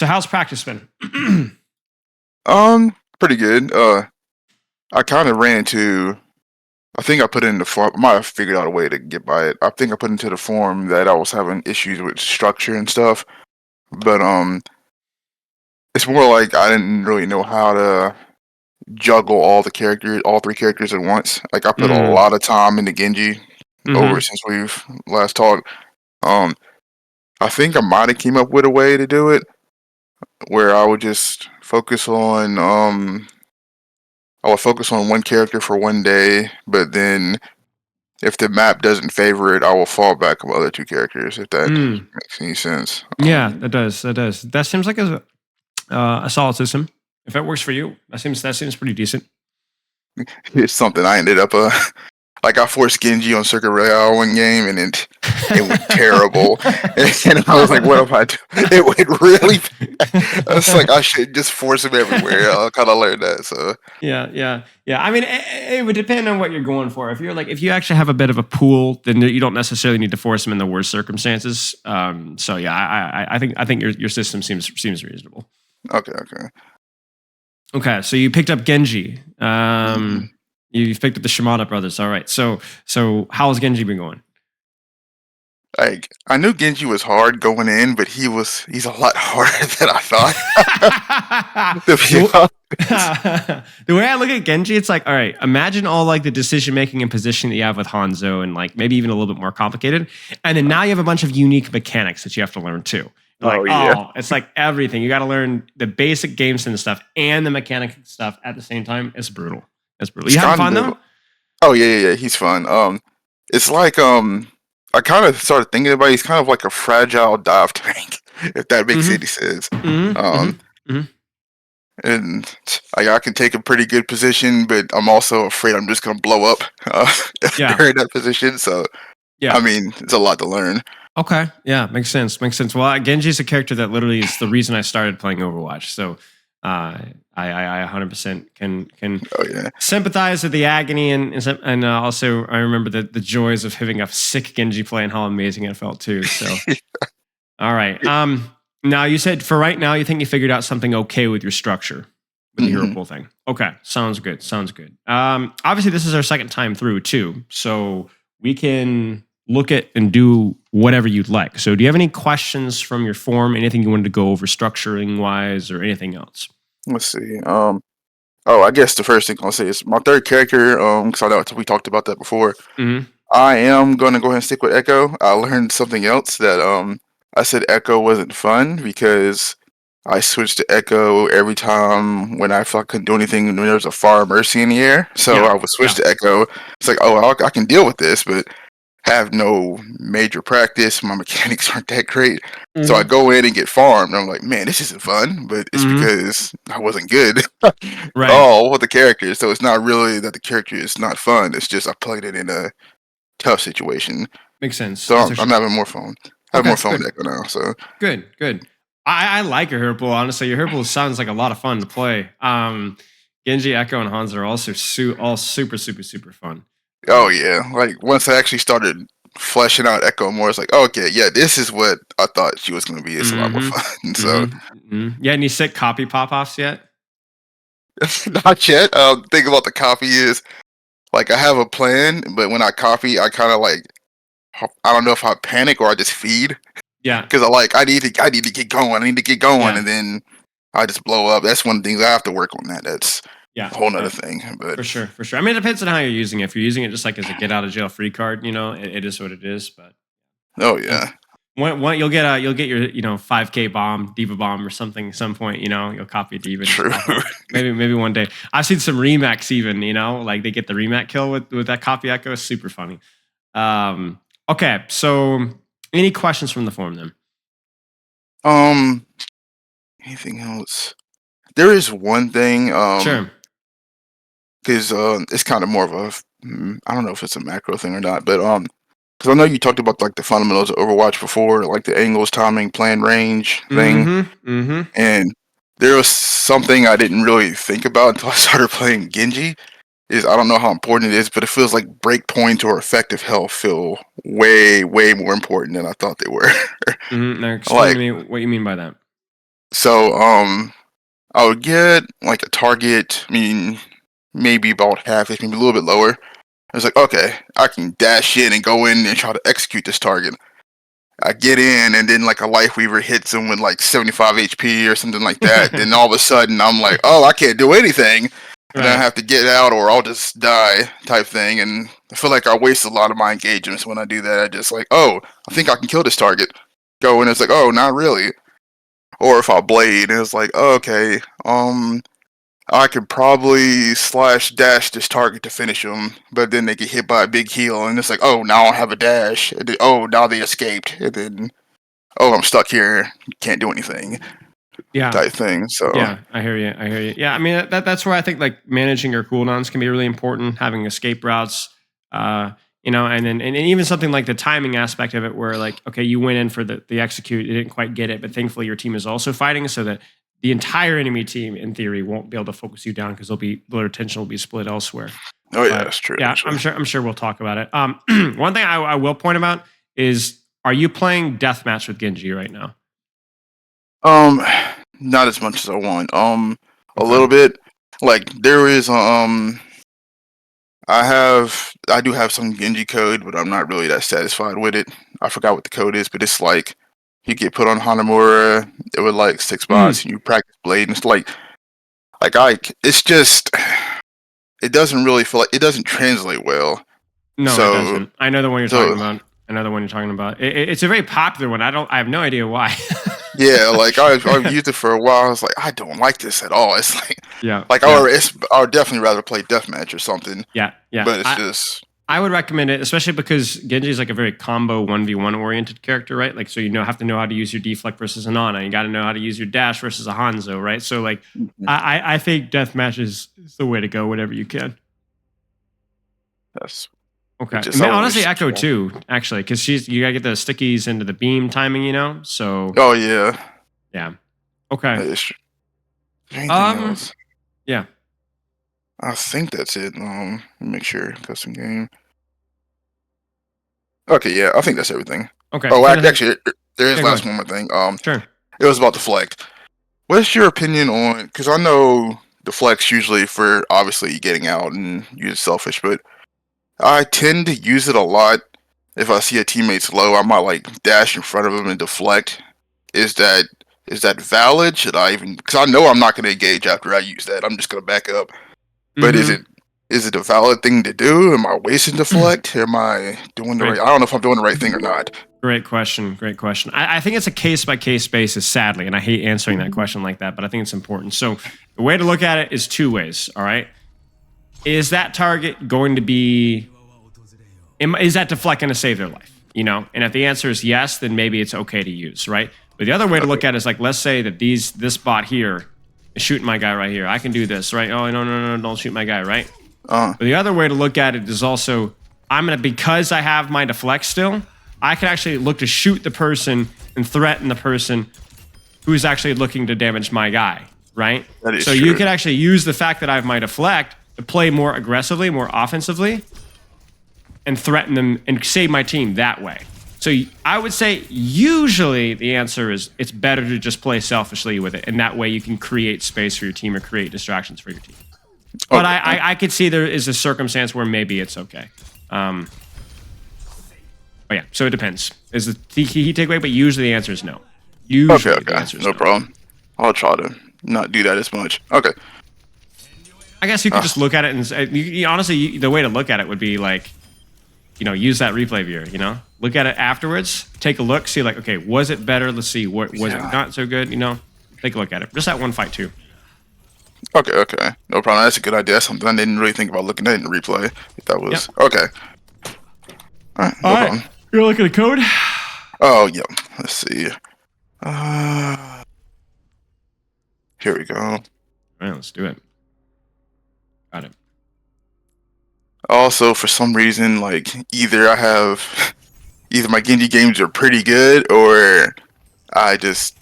So how's practice been? Pretty good. I kind of ran into. I think I put in the form. I might have figured out a way to get by it. I think I put into the form that I was having issues with structure and stuff, but it's more like I didn't really know how to juggle all three characters at once. Like I put a Mm, lot of time into Genji over mm-hmm. since we've last talked. Um, I think I might have came up with a way to do it where I would focus on one character for one day, but then if the map doesn't favor it, I will fall back on the other two characters. If that Mm. makes any sense. Yeah, that does. That does. That seems like a solid system. If it works for you, that seems pretty decent. It's something I ended up like I forced Genji on Circuit Royale one game, and it went terrible. And I was like, "What am I doing?" It went really bad. I was like, I should just force him everywhere. I kind of learned that. So Yeah. I mean, it would depend on what you're going for. If you actually have a bit of a pool, then you don't necessarily need to force them in the worst circumstances. So yeah, I think your system seems reasonable. okay. Okay, so you picked up Genji. Mhm. You've picked up the Shimada brothers. All right. So how's Genji been going? Like I knew Genji was hard going in, but he's a lot harder than I thought. To be honest. The way I look at Genji, it's like, all right, imagine all like the decision making and positioning that you have with Hanzo, and like maybe even a little bit more complicated. And then now you have a bunch of unique mechanics that you have to learn too. Like, Oh yeah, oh, it's like everything. You got to learn the basic game sense stuff and the mechanic stuff at the same time. It's brutal. It's brutal. it's You having kind fun of. though? Oh yeah. He's fun. It's like I kind of started thinking about it, he's kind of like a fragile dive tank, if that makes any Mm-hmm. sense. Mm-hmm. Um, Mm-hmm. and I can take a pretty good position, but I'm also afraid I'm just gonna blow up Yeah. during that position. So I Yeah. mean, it's a lot to learn. Okay. Yeah, makes sense. Makes sense. Well, Genji's a character that literally is the reason I started playing Overwatch. So I 100% can Oh yeah, sympathize with the agony and also I remember the joys of having a sick Genji play and how amazing it felt too. So all right. Now you said for right now you think you figured out something okay with your structure with the hero hmm pool thing. Okay, sounds good. Sounds good. Obviously this is our second time through too, so we can look at and do whatever you'd like. So do you have any questions from your form? Anything you wanted to go over structuring wise or anything else? let's see. Oh, I guess the first thing I'll say is my third character. Because I know we talked about that before. Mm-hmm. I am gonna go ahead and stick with Echo. I learned something else that I said Echo wasn't fun because I switched to Echo every time when I felt I couldn't do anything when there was a fire mercy in the air. So Yeah. I would switch Yeah. to Echo. It's like, oh, I can deal with this, but have no major practice. My mechanics aren't that great. So I Mm-hmm. go in and get farmed. And I'm like, man, this isn't fun, but it's Mm-hmm. because I wasn't good at Right. all with the character. So it's not really that the character is not fun. It's just I played it in a tough situation. Makes sense. So That's I'm actually having more fun. Having more okay. fun with Good. Echo now. So Good. Good. I like your hero pool. Honestly, your hero pool sounds like a lot of fun to play. Genji, Echo, and Hans are also all super fun. oh Um, yeah, like once I actually started fleshing out Echo more, it's like okay, yeah, this is what I thought she was going to be. It's a lot more mm-hmm. fun. So Mm-hmm. Yeah. Any sick copy pop offs yet? not yet. The thing about the copy is like I have a plan, but when I copy, I kind of like I don't know if I panic or I just feed Yeah. because I need to get going. I need to get going, Yeah. and then I just blow up. That's one of the things I have to work on. That's Yeah. a whole nother Yeah. thing. But For sure. For sure. I mean, it depends on how you're using it. If you're using it just like as a get out of jail free card, it is what it is. But oh yeah. yeah, You'll get your 5K bomb, diva bomb or something at some point. You'll copy a diva and just true. pop off. Maybe one day. I've seen some remax even. Like they get the remat kill with that copy echo. It's super funny. Um, okay, so any questions from the forum then? um, anything else? There is one thing. Sure. Because it's kind of more of I don't know if it's a macro thing or not, but because I know you talked about like the fundamentals of Overwatch before, like the angles, timing, plan, range thing, Mm-hmm. Mm-hmm. and there was something I didn't really think about until I started playing Genji. Is I don't know how important it is, but it feels like breakpoint or effective health feel way more important than I thought they were. Mm-hmm. Now explain to Like me what you mean by that. So I would get like a target. I mean, maybe about half, maybe a little bit lower. I was like, okay, I can dash in and go in and try to execute this target. I get in, and then like a life weaver hits him with like 75 HP or something like that. Then all of a sudden, I'm like, oh, I can't do anything, and then I Right. have to get out or I'll just die, type thing. And I feel like I waste a lot of my engagements when I do that. I just like, oh, I think I can kill this target. Go, and it's like, oh, not really. Or if I blade, and it's like, oh, okay, I could probably slash dash this target to finish them, but then they get hit by a big heal, and it's like, oh, now I have a dash. And then, oh, now they escaped, and then, oh, I'm stuck here, can't do anything, Yeah. type thing. So Yeah, I hear you. I hear you. Yeah, I mean that's where I think like managing your cooldowns can be really important. Having escape routes, uh, and then and even something like the timing aspect of it, where like okay, you went in for the execute, you didn't quite get it, but thankfully your team is also fighting, so that the entire enemy team, in theory, won't be able to focus you down because their attention will be split elsewhere. oh yeah, But that's true. yeah, Actually, I'm sure we'll talk about it. One thing I will point about is, are you playing deathmatch with Genji right now? um, not as much as I want. A Okay. little bit. Like there is I do have some Genji code, but I'm not really that satisfied with it. I forgot what the code is, but it's like you get put on Hanamura, it would like 6 bots, Mm, and you practice blade, and it's it's just it doesn't really feel like it doesn't translate well. no, it So doesn't. I know the one you're talking so about. I know the one you're talking about. It's a very popular one. I have no idea why. yeah, like I've used it for a while. I was like, I don't like this at all. It's Yeah, like yeah, I would definitely rather play deathmatch or something, yeah, yeah. but it's just I would recommend it, especially because Genji is like a very combo 1v1 oriented character, right? Like, so have to know how to use your deflect versus an Ana. You got to know how to use your dash versus a Hanzo, right? So, like, mhm, I think deathmatch is the way to go, whatever you can. that's Okay. it. Just And I want honestly, to. Echo too, actually, because you gotta get the stickies into the beam timing, So Oh yeah, yeah. Okay. is there anything Um. else? Yeah. I think that's it. Let me make sure custom game. Okay, yeah, I think that's everything. Okay. Oh, I'm trying to think. actually, there is Yeah. Go last ahead. one more thing. Sure. It was about the deflect. What's your opinion on? Because I know deflects usually for obviously getting out and use selfish, but I tend to use it a lot. If I see a teammate's low, I might like dash in front of him and deflect. Is that is that valid? Should I even? Because I know I'm not going to engage after I use that. I'm just going to back up. But Mm-hmm. is it a valid thing to do? Am I wasting deflect? Am I doing the right? Great. I don't know if I'm doing the right thing or not. Great question. Great question. I think it's a case by case basis, sadly, and I hate answering that question like that, but I think it's important. So the way to look at it is two ways. All right. Is that target going to be? Is that deflect going to save their life? And if the answer is yes, then maybe it's okay to use, right? But the other way to Okay. look at it is like, let's say that this bot here is shooting my guy right here. I can do this, right? Oh no, don't shoot my guy, right? Uh. But the other way to look at it is also, because I have my deflect still, I can actually look to shoot the person and threaten the person who's actually looking to damage my guy, right? That is So you true. can actually use the fact that I have my deflect to play more aggressively, more offensively, and threaten them and save my team that way. So I would say usually the answer is it's better to just play selfishly with it, and that way you can create space for your team or create distractions for your team. But Okay. I could see there is a circumstance where maybe it's okay. Um, but yeah, so it depends. Is the key takeaway? But usually the answer is no. Okay. Usually the Okay. answer is No no. problem. I'll try to not do that as much. Okay. I guess you could Uh, just look at it and honestly, the way to look at it would be like, use that replay viewer, look at it afterwards, take a look, see like, okay, was it better? Let's see, what was it yeah. not so good? Take a look at it. Just that one fight too. Okay. Okay. No problem. That's a good idea. That's something I didn't really think about looking at in the replay. If that Yep. was okay. All right. All No right. problem. You're looking at the code. Oh, yep. Let's see. Uh, here we go. All right, let's do it. Got it. Also, for some reason, like either my Genji games are pretty good or I just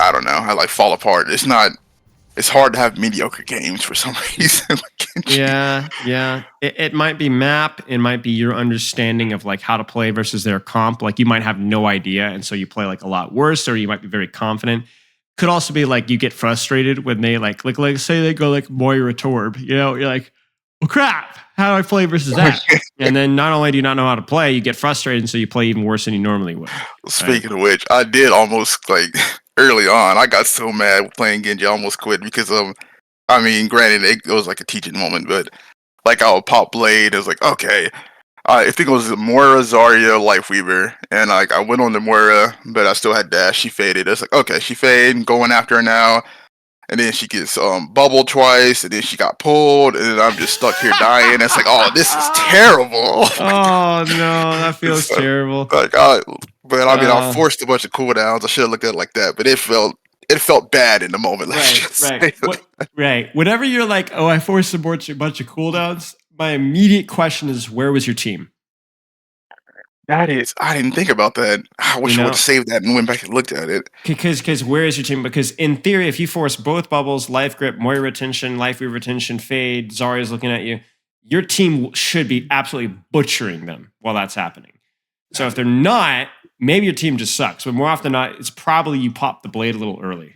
I don't know. I like fall apart. It's hard to have mediocre games for some reason with Genji. Yeah, yeah. It might be map. It might be your understanding of like how to play versus their comp. Like you might have no idea, and so you play like a lot worse, or you might be very confident. could also be like you get frustrated when they like say they go like Moira Torb, you're like, well, crap, how do I play versus that? And then not only do you not know how to play, you get frustrated, and so you play even worse than you normally would. Speaking of which, I did almost like early on. I got so mad playing Genji, I almost quit because I mean, granted, it was like a teaching moment, but like I would pop Blade. It was like, okay, I think it was Moira, Zarya, Lifeweaver, and like I went on the Moira, but I still had dash. She faded. It's like, okay, she faded, going after her now, and then she gets bubbled twice, and then she got pulled, and then I'm just stuck here dying. It's like, oh, this is terrible. Oh no, that feels terrible. Like, but I mean, I forced a bunch of cooldowns. I should have looked at it like that, but it felt bad in the moment. Right. Whenever you're like, oh, I forced a bunch of cooldowns, my immediate question is, where was your team? I didn't think about that. I wish I would have saved that and went back and looked at it. Because where is your team? Because in theory, if you force both bubbles, life grip, Moira retention, life weave retention, fade, Zarya's looking at you, your team should be absolutely butchering them while that's happening. So if they're not, maybe your team just sucks. But more often than not, it's probably you pop the blade a little early.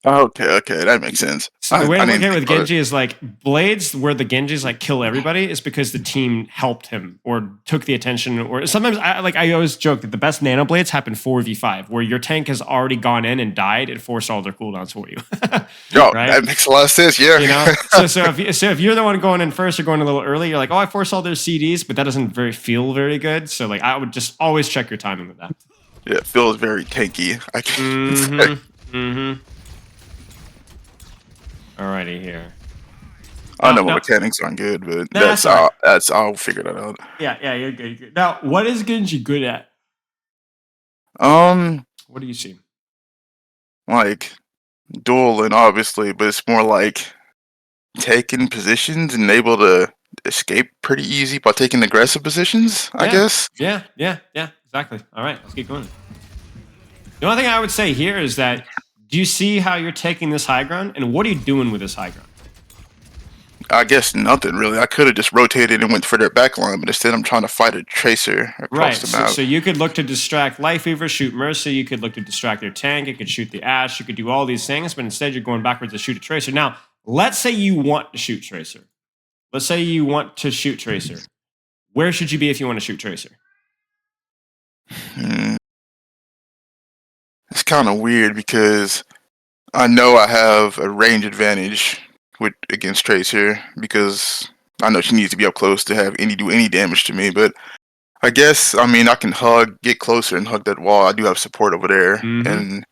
Okay, that makes sense. So the way I'm looking at it with Genji is like blades where the Genjis like kill everybody is because the team helped him or took the attention, or sometimes I always joke that the best nano blades happen 4v5 where your tank has already gone in and died and forced all their cooldowns for you. Right? That makes a lot of sense. Yeah. So if you're the one going in first or going a little early, you're like, oh, I forced all their CDs, but that doesn't feel very good. So like I would just always check your timing with that. Yeah, it feels very tanky. I can say. Alrighty here. I know my mechanics aren't good, but I'll figure that out. Yeah, you're good. You're good. Now, what is Genji good at? What do you see? Like dueling, obviously, but it's more like taking positions and able to escape pretty easy by taking aggressive positions, I guess. Yeah, exactly. All right, let's keep going. The only thing I would say here is that, do you see how you're taking this high ground, and what are you doing with this high ground? I guess nothing really. I could have just rotated and went for their backline, but instead I'm trying to fight a tracer across the map. So you could look to distract Lifeweaver, shoot Mercy. You could look to distract their tank. You could shoot the Ashe. You could do all these things, but instead you're going backwards to shoot a tracer. Now, let's say you want to shoot tracer. Where should you be if you want to shoot tracer? It's kind of weird because I know I have a range advantage against Tracer because I know she needs to be up close to do any damage to me. But I guess I can get closer and hug that wall. I do have support over there, and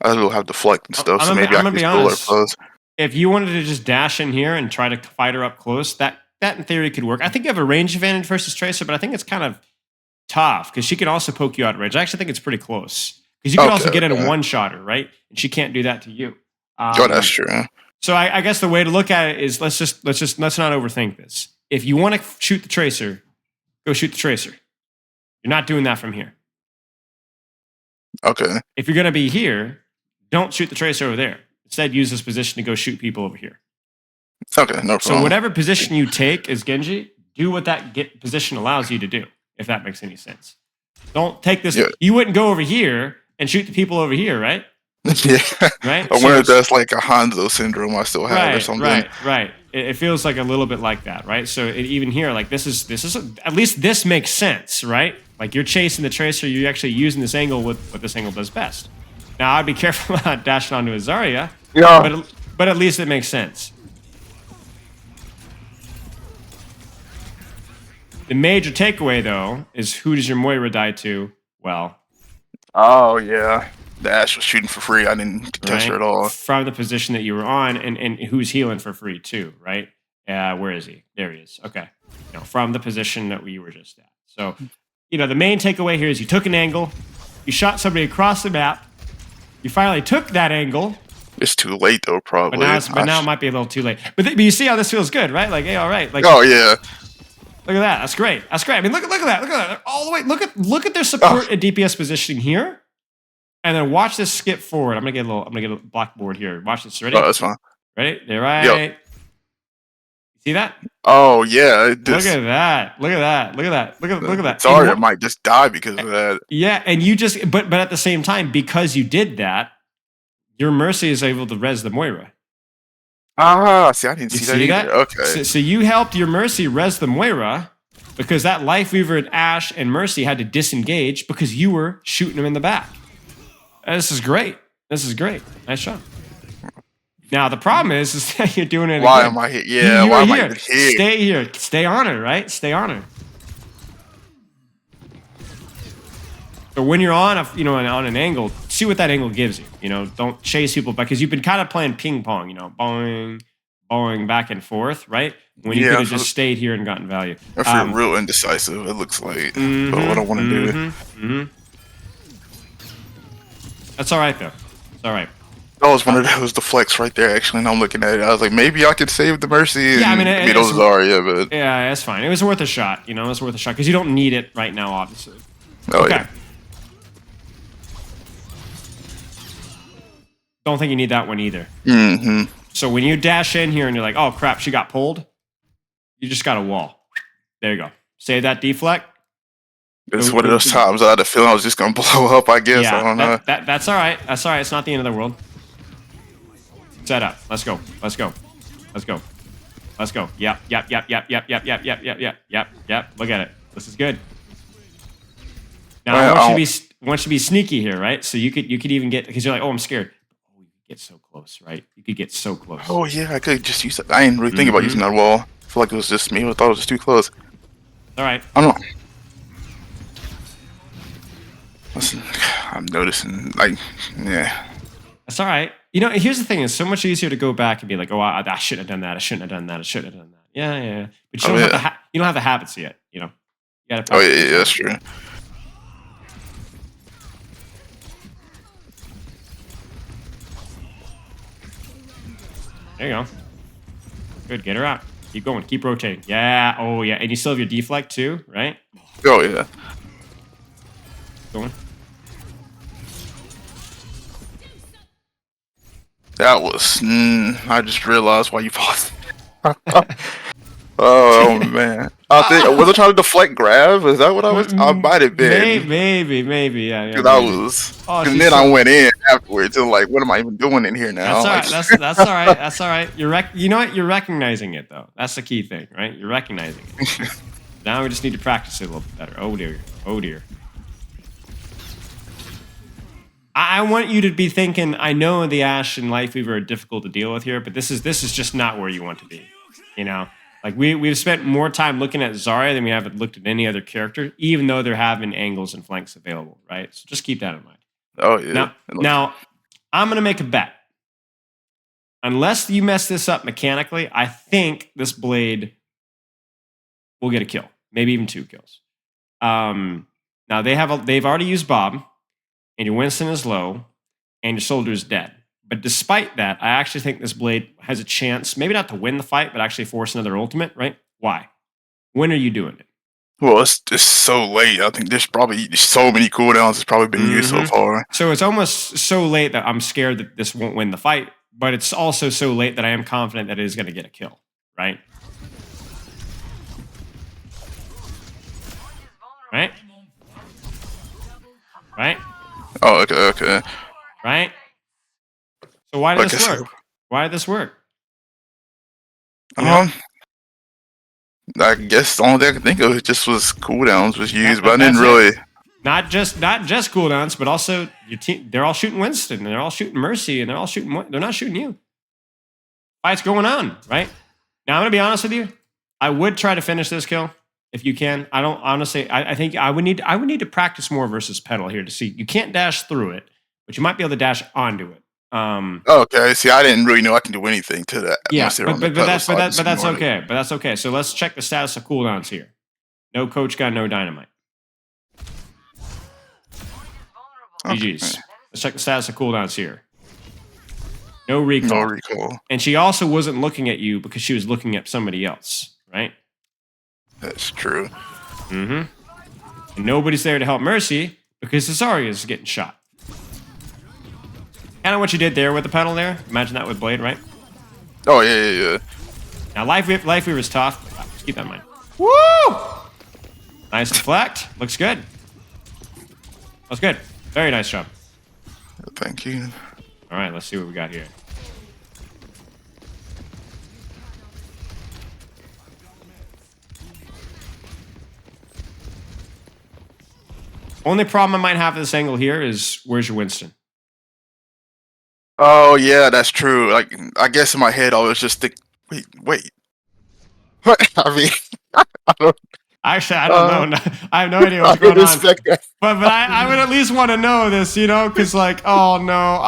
I will have deflect and stuff. So maybe I can just pull her close. If you wanted to just dash in here and try to fight her up close, that in theory could work. I think you have a range advantage versus Tracer, but I think it's kind of tough because she can also poke you out at range. I actually think it's pretty close. Because you can also get in a one-shotter, right? And she can't do that to you. That's true. So I guess the way to look at it is let's not overthink this. If you want to shoot the tracer, go shoot the tracer. You're not doing that from here. Okay. If you're going to be here, don't shoot the tracer over there. Instead, use this position to go shoot people over here. Okay, no problem. So whatever position you take as Genji, do what that position allows you to do, if that makes any sense. Don't take this. Yeah. You wouldn't go over here and shoot the people over here, right? Yeah. Right? I wonder if that's like a Hanzo syndrome I still have or something. Right. It feels like a little bit like that, right? So even here, like this is at least this makes sense, right? Like you're chasing the tracer, you're actually using this angle with what this angle does best. Now I'd be careful about dashing onto a Zarya. Yeah. But at least it makes sense. The major takeaway, though, is who does your Moira die to? Well. Oh, yeah. The Ashe was shooting for free. I didn't touch her at all. From the position that you were on, and who's healing for free, too, right? Where is he? There he is. Okay. From the position that we were just at. So, the main takeaway here is you took an angle, you shot somebody across the map, you finally took that angle. It's too late, though, probably. But now it might be a little too late. But you see how this feels good, right? Like, hey, all right. Like, oh, yeah. Look at that. That's great. I mean, look at that. Look at that. All the way. Look at their support and DPS positioning here. And then watch this skip forward. I'm gonna get a blackboard here. Watch this. Ready? Oh, that's fine. Ready? They're right. Yep. See that? Oh yeah. Look at that. Look at that. Sorry, I might just die because of that. Yeah, and you just but at the same time, because you did that, your Mercy is able to res the Moira. Ah, see, I didn't see that either. Okay. So you helped your Mercy res the Moira because that Lifeweaver and Ashe and Mercy had to disengage because you were shooting them in the back. This is great. This is great. Nice shot. Now the problem is that you're doing it. Why again. am I here? Yeah, why am I even here? Stay here. Stay on her, right? Stay on her. So when you're on on an angle, see what that angle gives you. Don't chase people back because you've been kind of playing ping pong. Boing, boing, back and forth, right? When you could have just stayed here and gotten value. I feel real indecisive. It looks like, but what I want to do. That's all right though. It's all right. That was one of those deflects right there. Actually, now I'm looking at it. I was like, maybe I could save the Mercy. And beat those Zarya, but yeah, that's fine. It was worth a shot. It was worth a shot because you don't need it right now, obviously. Oh, okay. Yeah. Don't think you need that one either. Mm-hmm. So when you dash in here and you're like, oh crap, she got pulled, you just got a wall. There you go. Save that deflect. It's one of those times I had a feeling I was just gonna blow up, I guess. Yeah, I don't know. That's all right. That's all right. It's not the end of the world. Set up. Let's go. Let's go. Let's go. Let's go. Yep. Look at it. This is good. Now I want you to be sneaky here, right? So you could even get because you're like, oh, I'm scared. Oh, you could get so close, right? You could get so close. Oh yeah, I could just use that. I didn't really think about using that wall. I feel like it was just me. I thought it was just too close. All right. I don't know. Listen, I'm noticing, like, yeah. That's all right. Here's the thing: it's so much easier to go back and be like, "Oh, I shouldn't have done that. I shouldn't have done that. I shouldn't have done that." Yeah. But you don't have the habits yet. You gotta. Oh yeah, that's true. There you go. Good. Get her out. Keep going. Keep rotating. Yeah. Oh yeah. And you still have your deflect too, right? Oh yeah. Going. That was. I just realized why you paused. Oh man! I think was I trying to deflect grab? Is that what I was? I might have been. Maybe. Yeah. Because I was. And then I went in afterwards and like, what am I even doing in here now? That's all right. That's all right. That's all right. You know what? You're recognizing it though. That's the key thing, right? You're recognizing it. Now we just need to practice it a little bit better. Oh dear. Oh dear. I want you to be thinking, I know the Ashe and Lifeweaver are difficult to deal with here, but this is just not where you want to be. Like we've spent more time looking at Zarya than we have looked at any other character, even though they're having angles and flanks available, right? So just keep that in mind. Oh yeah. Now I'm gonna make a bet. Unless you mess this up mechanically, I think this blade will get a kill, maybe even 2 kills. Now they've already used Bob. And your Winston is low, and your soldier is dead. But despite that, I actually think this blade has a chance, maybe not to win the fight, but actually force another ultimate, right? Why? When are you doing it? Well, it's just so late. I think there's probably so many cooldowns that's probably been used so far. So it's almost so late that I'm scared that this won't win the fight, but it's also so late that I am confident that it is going to get a kill, right? Right? Right? Oh, okay. Right? So why did this work? Why did this work? I guess the only thing I could think of just was cooldowns was used, but I didn't really. Not just cooldowns, but also your team. They're all shooting Winston, and they're all shooting Mercy, and they're all shooting. They're not shooting you. Fight's going on, right? Now I'm gonna be honest with you. I would try to finish this kill. If you can, I don't honestly. I think I would need to practice more versus pedal here to see. You can't dash through it, but you might be able to dash onto it. Okay. See, I didn't really know I can do anything to that. Yeah, but that's okay. But that's okay. So let's check the status of cooldowns here. No coach gun, no dynamite. GG's. Let's check the status of cooldowns here. No recall. No recall. And she also wasn't looking at you because she was looking at somebody else, right? That's true. And nobody's there to help Mercy because Zarya is getting shot. Kind of what you did there with the pedal there. Imagine that with Blade, right? Oh, yeah. Now, Lifeweaver is tough. Just keep that in mind. Woo! Nice deflect. Looks good. Looks good. Very nice job. Thank you. All right, let's see what we got here. Only problem I might have with this angle here is where's your Winston? Oh yeah, that's true. Like I guess in my head I was just think, wait. What? I mean, I don't. Actually, I don't know. I have no idea I what's didn't going on. expect that. But I would at least want to know this, you know, because like, oh no.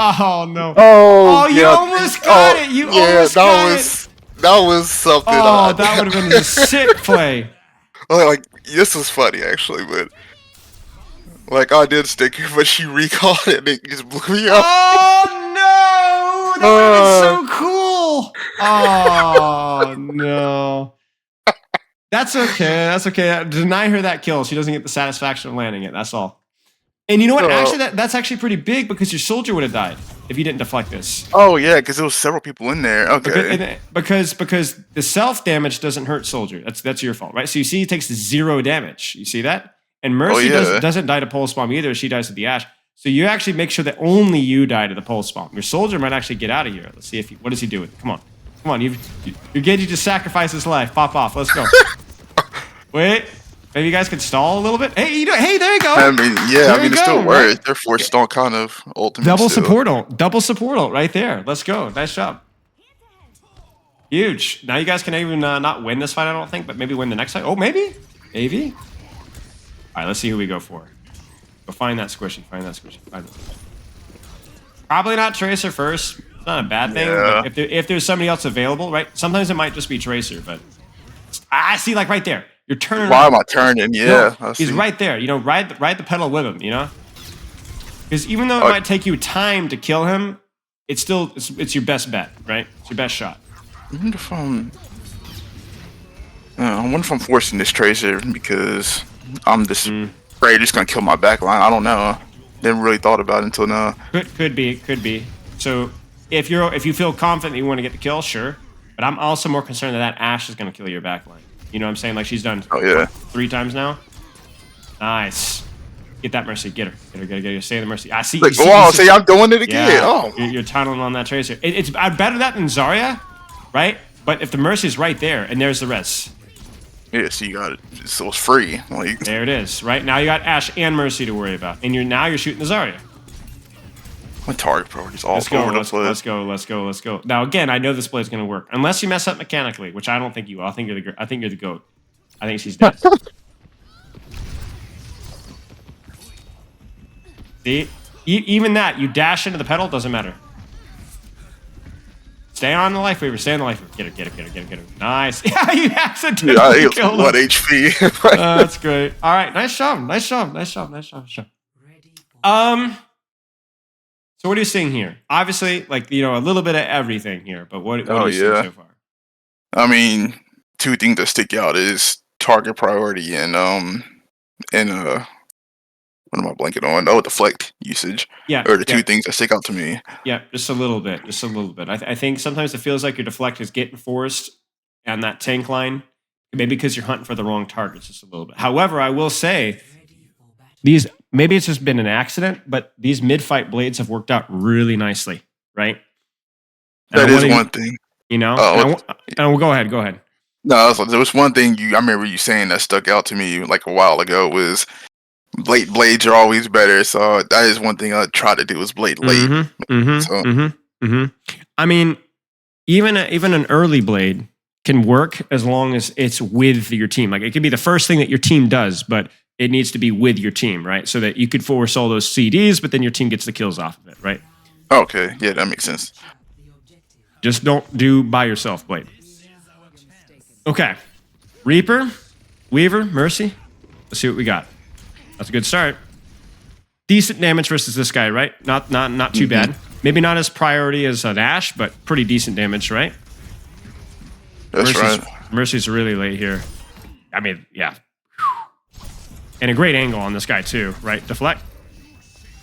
Oh, You yeah. almost got it. You almost got it. That was something. Oh, that would have been a sick play. Like this was funny actually, but like I did stick her, but she recalled it and it just blew me up. Oh no! That would have been so cool. Oh no. That's okay. That's okay. Deny her that kill. She doesn't get the satisfaction of landing it. That's all. And you know what? Actually, that's actually pretty big because your soldier would have died if you didn't deflect this. Oh yeah, because there was several people in there. Okay. Because the self damage doesn't hurt soldier. That's your fault, right? So you see, he takes 0 damage. You see that? And Mercy doesn't die to pulse bomb either. She dies to the Ash. So you actually make sure that only you die to the pulse bomb. Your soldier might actually get out of here. Let's see if what does he do with it. Come on. Your Genji just sacrificed his life. Pop off. Let's go. Wait. Maybe you guys could stall a little bit. Hey, there you go. I mean, yeah. It still works. They're forced on kind of ultimate. Double support ult right there. Let's go. Nice job. Huge. Now you guys can even not win this fight, I don't think, but maybe win the next fight. Oh, maybe. All right, let's see who we go for. Go find that squishy. Probably not Tracer first. It's not a bad thing. Yeah. But if there's somebody else available, right? Sometimes it might just be Tracer, but I see, like right there. You're turning. Why am I turning? Yeah, no, he's right there. You know, ride the pedal with him. You know, because even though it might take you time to kill him, it's your best bet, right? It's your best shot. I wonder if I'm forcing this Tracer because I'm just afraid it's gonna kill my backline. I don't know. Never really thought about it until now. Could be. So if you feel confident that you want to get the kill, sure. But I'm also more concerned that Ashe is gonna kill your backline. You know what I'm saying? Like she's done 3 times now. Nice. Get that Mercy. Get her. Stay in the Mercy. I see. Like, see, I'm doing it again. Yeah, oh, you're tunneling on that Tracer. I'd better that than Zarya, right? But if the Mercy's right there, and there's the res. Yeah, so you got it. So it's free. Like there it is. Right now you got Ashe and Mercy to worry about, and you're shooting the Zarya. My target priority's all over the place. Let's go. Now again, I know this play's gonna work unless you mess up mechanically, which I don't think you will. I think you're the goat. I think she's dead. See, even that you dash into the pedal doesn't matter. Stay on the life weaver. Stay on the life weaver. Get her. Nice. Yeah, you accidentally killed him. 1 HP. That's great. All right, nice job. So what are you seeing here? Obviously, like, you know, a little bit of everything here, but what are you seeing so far? I mean, 2 things that stick out is target priority and what am I blanking on? Oh, deflect usage. Yeah. Or the 2 things that stick out to me. Yeah, just a little bit. I think sometimes it feels like your deflect is getting forced on that tank line, maybe because you're hunting for the wrong targets just a little bit. However, I will say maybe it's just been an accident, but these mid-fight blades have worked out really nicely, right? That is one thing. You know? Go ahead. No, there was one thing I remember you saying that stuck out to me like a while ago was blades are always better. So that is one thing I try to do is blade late. I mean, even an early blade can work as long as it's with your team. Like it could be the first thing that your team does, but it needs to be with your team, right? So that you could force all those CDs, but then your team gets the kills off of it, right? Okay, yeah, that makes sense. Just don't do by yourself, Blade. Okay. Reaper, Weaver, Mercy. Let's see what we got. That's a good start. Decent damage versus this guy, right? Not too bad. Maybe not as priority as an Ashe, but pretty decent damage, right? That's right. Mercy's really late here. I mean, yeah. And a great angle on this guy too, right? Deflect.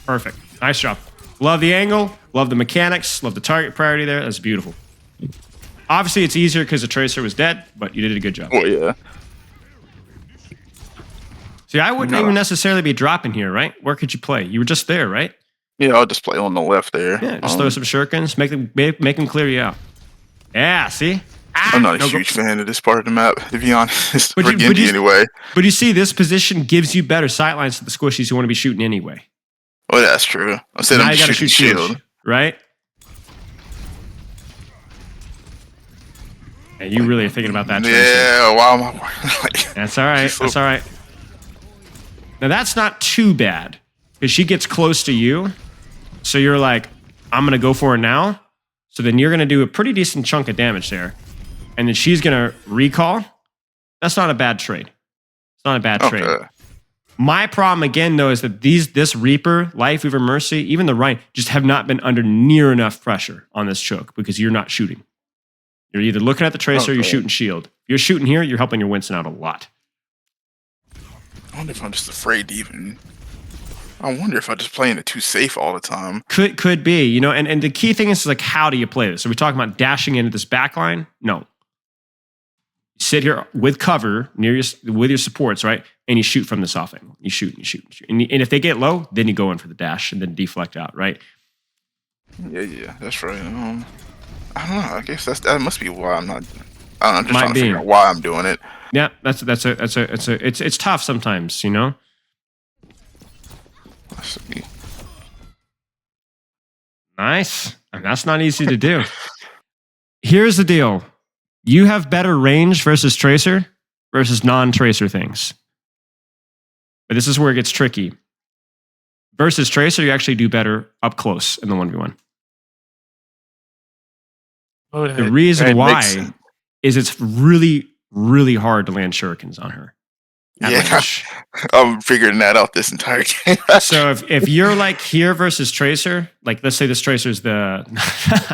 Perfect. Nice job. Love the angle. Love the mechanics. Love the target priority there. That's beautiful. Obviously, it's easier because the Tracer was dead, but you did a good job. Oh, yeah. See, I wouldn't even necessarily be dropping here, right? Where could you play? You were just there, right? Yeah, I'll just play on the left there. Yeah, just throw some shurikens, make them clear you out. Yeah, see? I'm not a huge fan of this part of the map, to be honest. But For Genji, you, anyway. But you see, this position gives you better sightlines to the squishies you want to be shooting anyway. Well, that's true. Instead Now of you gotta shooting shoot shield. right? And you really are thinking about that. Yeah, why am I? That's all right. That's all right. Now that's not too bad because she gets close to you, so you're like, I'm gonna go for her now. So then you're gonna do a pretty decent chunk of damage there, and then she's gonna recall. That's not a bad trade. It's not a bad trade. My problem again though is that this Reaper, Life Weaver, Mercy, even the Rhine just have not been under near enough pressure on this choke because you're not shooting. You're either looking at the tracer or you're shooting shield. If you're shooting here, you're helping your Winston out a lot. I wonder if I'm just afraid to even. I wonder if I'm just playing it too safe all the time. Could be, you know, and the key thing is like, how do you play this? Are we talking about dashing into this backline? No. Sit here with cover with your supports, right? And you shoot from this off angle. You shoot and you shoot and shoot. And if they get low, then you go in for the dash and then deflect out, right? Yeah, that's right. I don't know. I guess that must be why I'm not. I don't know. I'm just trying to figure out why I'm doing it. Yeah, it's tough sometimes, you know. Let's see. Nice, and that's not easy to do. Here's the deal: you have better range versus tracer versus non-tracer things. But this is where it gets tricky. Versus tracer, you actually do better up close in the 1v1. The reason why is it's really, really hard to land shurikens on her. Yeah, I'm figuring that out this entire game. So if you're like here versus tracer, like let's say this tracer's the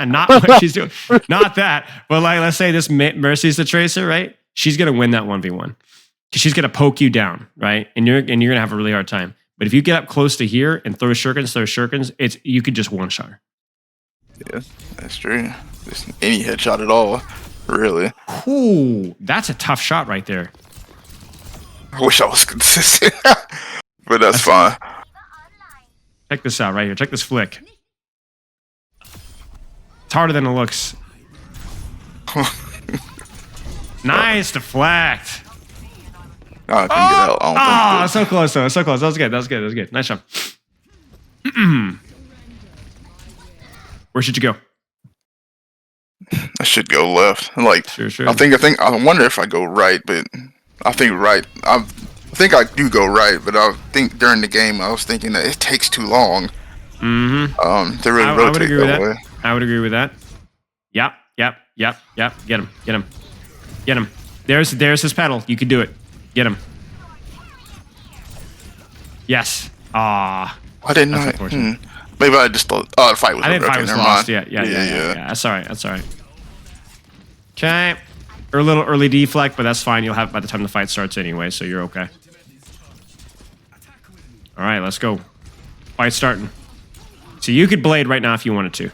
not what she's doing, not that, but like let's say this Mercy's the tracer, right? She's gonna win that 1v1 because she's gonna poke you down, right? And you're gonna have a really hard time. But if you get up close to here and throw shurikens, you could just one shot her. Yeah, that's true. Just any headshot at all, really. Ooh, that's a tough shot right there. I wish I was consistent, but that's fine. Check this out right here. Check this flick. It's harder than it looks. Nice deflect. No, I couldn't get out. Oh, so close though. So close. That was good. Nice job. Where should you go? I should go left. Like, sure. I wonder if I go right, but I think right. I think I do go right, but I think during the game I was thinking that it takes too long. Mm-hmm. To really rotate that way. I would agree with that. Yep. Get him. There's his pedal. You can do it. Get him. Yes. Ah. I didn't know. Maybe I just thought. Oh, the fight was over. I didn't fight was lost. Yeah. That's all right. Okay. Or a little early deflect, but that's fine. You'll have it by the time the fight starts anyway, so you're okay. All right, let's go. Fight's starting. So you could blade right now if you wanted to.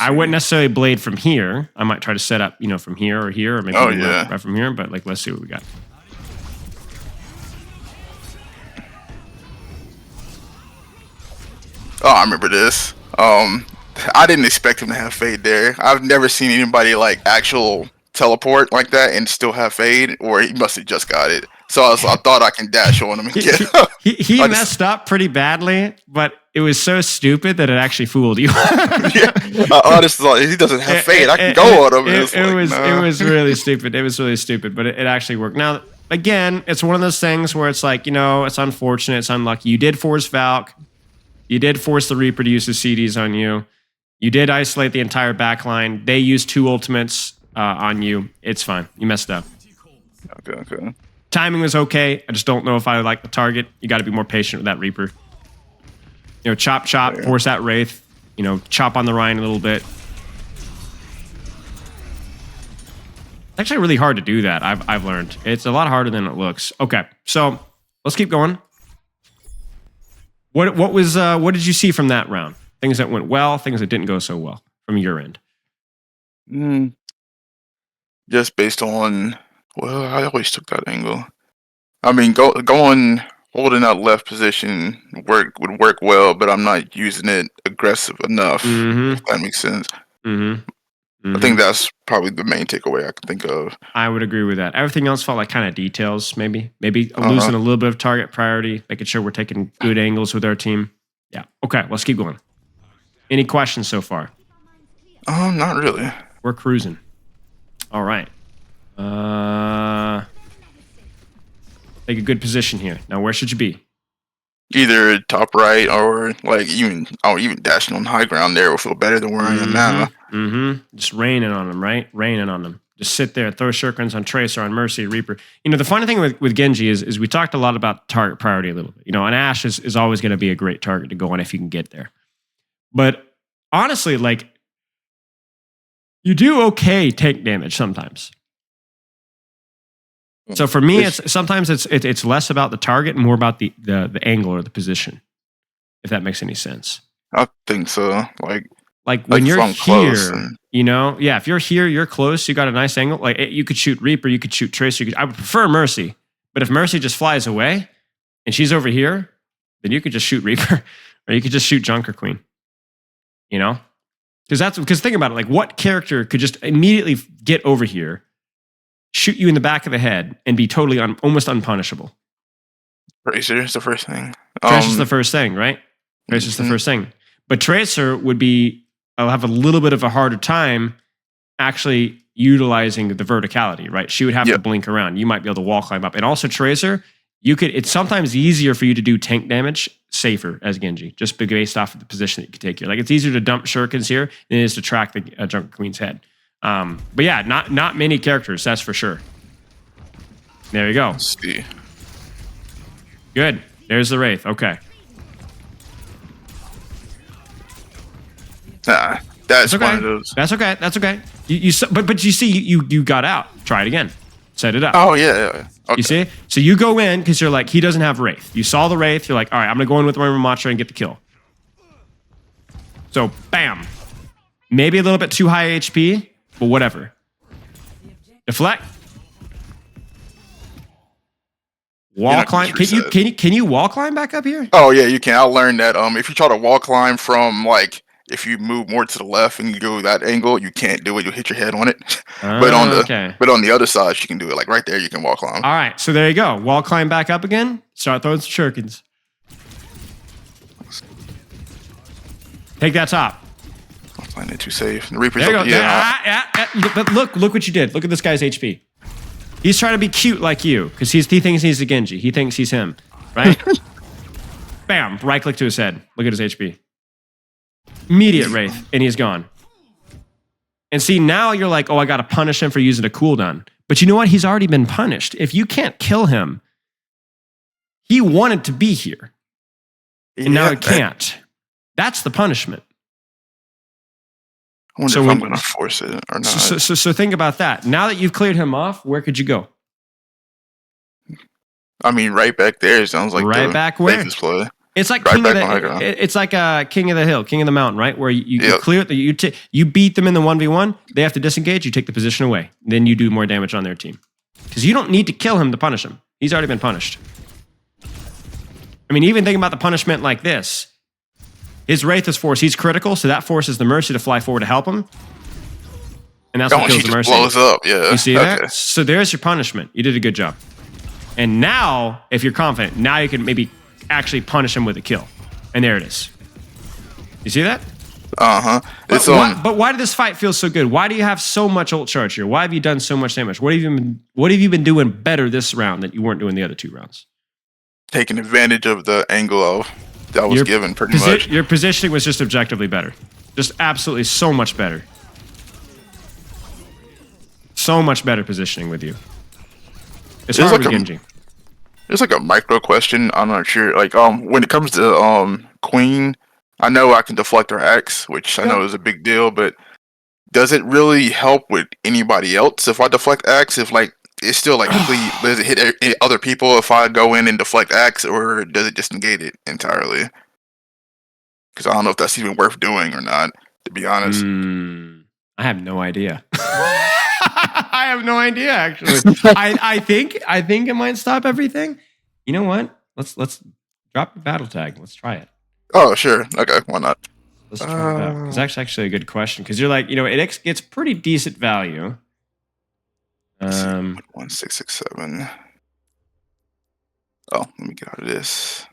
I wouldn't necessarily blade from here. I might try to set up, from here, or maybe right from here. But let's see what we got. Oh, I remember this. I didn't expect him to have fade there. I've never seen anybody like actual teleport like that and still have fade, or he must have just got it. So I thought I can dash on him and get him. He messed up pretty badly, but it was so stupid that it actually fooled you. I honestly thought he doesn't have fade. I can go on him. It was really stupid. It was really stupid, but it actually worked. Now, again, it's one of those things where it's like, it's unfortunate, it's unlucky. You did force Valk. You did force the Reaper to use his CDs on you. You did isolate the entire backline. They used 2 ultimates on you. It's fine. You messed up. Okay. Timing was okay. I just don't know if I like the target. You got to be more patient with that Reaper. Chop, force that Wraith. Chop on the Rhine a little bit. It's actually really hard to do that. I've learned. It's a lot harder than it looks. Okay, so let's keep going. What did you see from that round? Things that went well, things that didn't go so well from your end. Just based on, I always took that angle. I mean, going holding out left position would work well, but I'm not using it aggressive enough. If that makes sense. Mm-hmm. I think that's probably the main takeaway I can think of. I would agree with that. Everything else felt like kind of details, maybe Uh-huh. losing a little bit of target priority, making sure we're taking good angles with our team. Yeah. Okay, let's keep going. Any questions so far? Not really. We're cruising. All right. Take a good position here. Now, where should you be? Either top right or like even dashing on high ground there will feel better than where I am now. Just raining on them, right? Raining on them. Just sit there, throw shurikens on Tracer, on Mercy, Reaper. You know, the funny thing with Genji is we talked a lot about target priority a little bit. You know, an Ashe is always going to be a great target to go on if you can get there. But honestly, like, you do okay tank damage sometimes. So for me, it's less about the target and more about the angle or the position, if that makes any sense. I think so. Like when you're I'm close here, you know, yeah, if you're here, you're close, you got a nice angle. Like you could shoot Reaper, you could shoot Tracer. I would prefer Mercy, but if Mercy just flies away and she's over here, then you could just shoot Reaper or you could just shoot Junker Queen. You know, because think about it, like what character could just immediately get over here, shoot you in the back of the head, and be totally almost unpunishable? Tracer is the first thing. Tracer's the first thing, right? Tracer's the first thing. But Tracer I'll have a little bit of a harder time actually utilizing the verticality, right? She would have to blink around. You might be able to wall climb up. And also Tracer, it's sometimes easier for you to do tank damage safer as Genji, just based off of the position that you can take here. Like it's easier to dump shurikens here than it is to track the Junker Queen's head. But yeah, not many characters, that's for sure. There you go. Let's see. Good. There's the Wraith. Okay. Nah, that's okay. one of those. That's okay. That's okay. But you see, you got out. Try it again. Set it up. Oh yeah. Okay. You see? So you go in because you're like, he doesn't have Wraith. You saw the Wraith. You're like, all right, I'm gonna go in with my Ramattra and get the kill. So bam. Maybe a little bit too high HP, but whatever. Deflect. Wall climb. Can you wall climb back up here? Oh yeah, you can. I learned that. If you try to wall climb from if you move more to the left and you go that angle, you can't do it. You'll hit your head on it. But on the other side, you can do it. Like right there, you can wall climb. All right, so there you go. Wall climb back up again. Start throwing some shurikens. Take that top. I'm playing it too safe. The Reaper's there you go. Yeah. But look what you did. Look at this guy's HP. He's trying to be cute like you because he thinks he's a Genji. He thinks he's him, right? Bam! Right click to his head. Look at his HP. Immediate Wraith, and he's gone. And see, now you're like, oh, I got to punish him for using a cooldown. But you know what? He's already been punished. If you can't kill him, he wanted to be here. And now he can't. That's the punishment. I wonder if I'm going to force it or not. So think about that. Now that you've cleared him off, where could you go? I mean, right back there sounds like right back where? Play. It's like King of the Hill, King of the Mountain, right? Where you clear it, you beat them in the 1v1, they have to disengage, you take the position away. Then you do more damage on their team. Because you don't need to kill him to punish him. He's already been punished. I mean, even think about the punishment like this. His Wraith is force, he's critical, so that forces the Mercy to fly forward to help him. And that's what kills the Mercy. Blows up, yeah. You see that? So there's your punishment. You did a good job. And now, if you're confident, now you can maybe actually punish him with a kill. And there it is. You see that? Uh-huh. But why did this fight feel so good? Why do you have so much ult charge here? Why have you done so much damage? What have you been doing better this round that you weren't doing the other two rounds? Taking advantage of the angle that was given pretty much. Your positioning was just objectively better. Just absolutely so much better. So much better positioning with you. It's hard with Genji. There's like a micro question. I'm not sure. Like when it comes to Queen, I know I can deflect her axe, which I know is a big deal, but does it really help with anybody else if I deflect axe? If it's still does it hit other people if I go in and deflect axe, or does it just negate it entirely? Because I don't know if that's even worth doing or not, to be honest. I have no idea. I have no idea, actually. I think it might stop everything. You know what? let's drop your battle tag. Let's try it. Oh, sure. Okay, why not? Let's try it out. Because that's actually a good question. Because you're like, it gets pretty decent value. 1667. Oh, let me get out of this.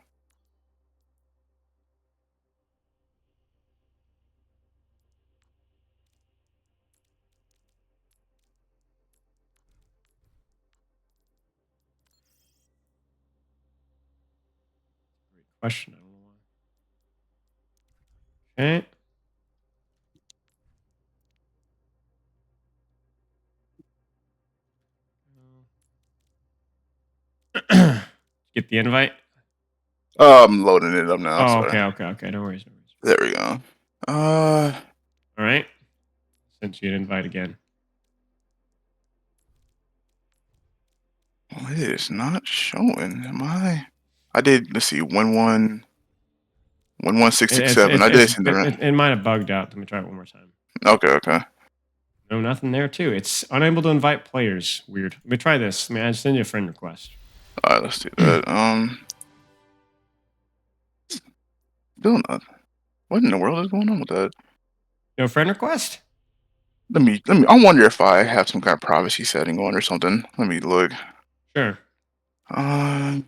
Great question. I don't know why. Okay. Get the invite. I'm loading it up now. Oh, Sorry. okay. No worries. There we go. All right. Sent you an invite again. Well, it is not showing. Am I? I did. Let's see. 11667. I did send it right. It might have bugged out. Let me try it one more time. Okay. No, nothing there too. It's unable to invite players. Weird. Let me try this. Let me send you a friend request. All right, let's do that. Still not. What in the world is going on with that? No friend request? Let me. I wonder if I have some kind of privacy setting on or something. Let me look. Sure. I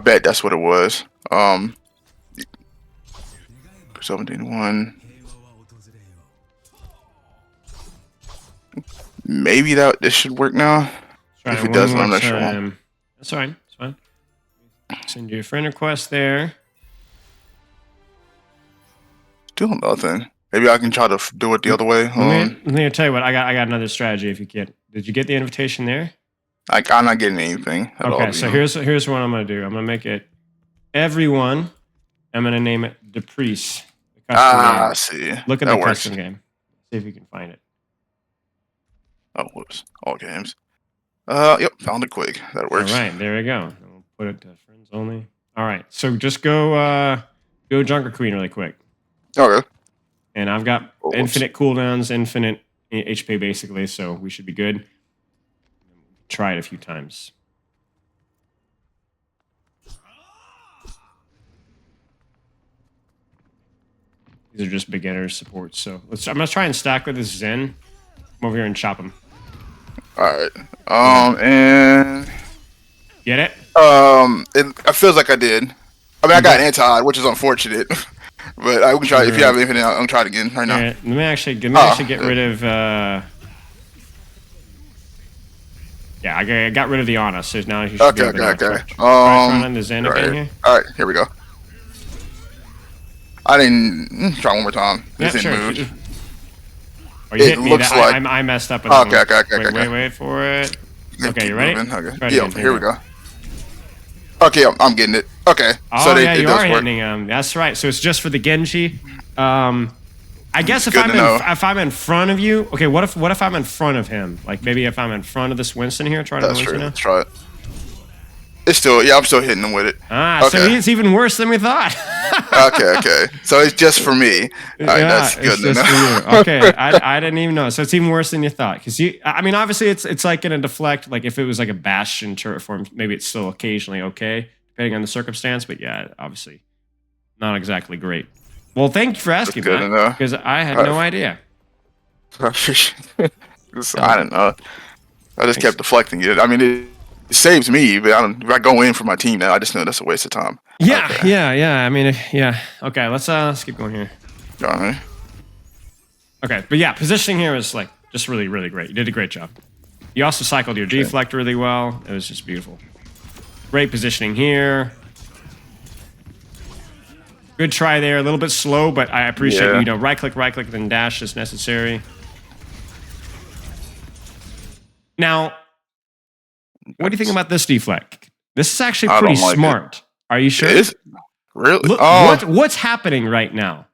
bet that's what it was. 17-1. Maybe this should work now. Try if it doesn't, I'm not sure. That's fine. It's fine. Send you a friend request there. Still nothing. Maybe I can try to do it the other way. Let me tell you what. I got another strategy. If you get, did you get the invitation there? I'm not getting anything at all. Okay, so here's what I'm gonna do. I'm gonna make it everyone. I'm gonna name it Deprice. I see. Look at the custom game. See if you can find it. Oh, whoops. All games. Yep, found it quick. That works. All right, there we go. We'll put it to friends only. All right, so just go Junker Queen really quick. Okay. And I've got infinite cooldowns, infinite HP basically, so we should be good. Try it a few times. These are just beginner supports, so I'm gonna try and stack with this Zen. Come over here and chop him. All right. And get it? It feels like I did. I mean, I got anti, which is unfortunate. But I can try. If you have anything, I'm try it again right now. Let me actually get rid of. Yeah, I got rid of the Ana, so now you should be able to Okay. Try on the Zen again here. All right, here we go. I didn't try one more time. This didn't move. Oh, you hit me. I messed up. Okay. Wait for it. Okay, you ready? Okay. Yeah, here we go. Okay, I'm getting it. Okay. Oh, so you are hitting him. That's right. So it's just for the Genji. I guess if I'm in front of you. Okay, what if I'm in front of him? Like maybe if I'm in front of this Winston here. That's true. Let's try it. It's still, I'm still hitting him with it. So it's even worse than we thought. okay. So it's just for me. All right, that's good to know. Okay, I didn't even know. So it's even worse than you thought. Because I mean, obviously it's like gonna deflect. Like if it was like a Bastion turret form, maybe it's still occasionally okay, depending on the circumstance. But yeah, obviously not exactly great. Well, thank you for asking that, because I had no idea. I don't know. I just kept deflecting it. I mean, it saves me, but if I go in for my team now, I just know that's a waste of time. Yeah. I mean, Okay, let's keep going here. All right. Okay, but yeah, positioning here is like just really, really great. You did a great job. You also cycled your deflect really well. It was just beautiful. Great positioning here. Good try there. A little bit slow, but I appreciate right click, then dash is necessary. Now, what do you think about this deflect? This is actually pretty smart. Are you sure? It is? Really? Look, what's happening right now?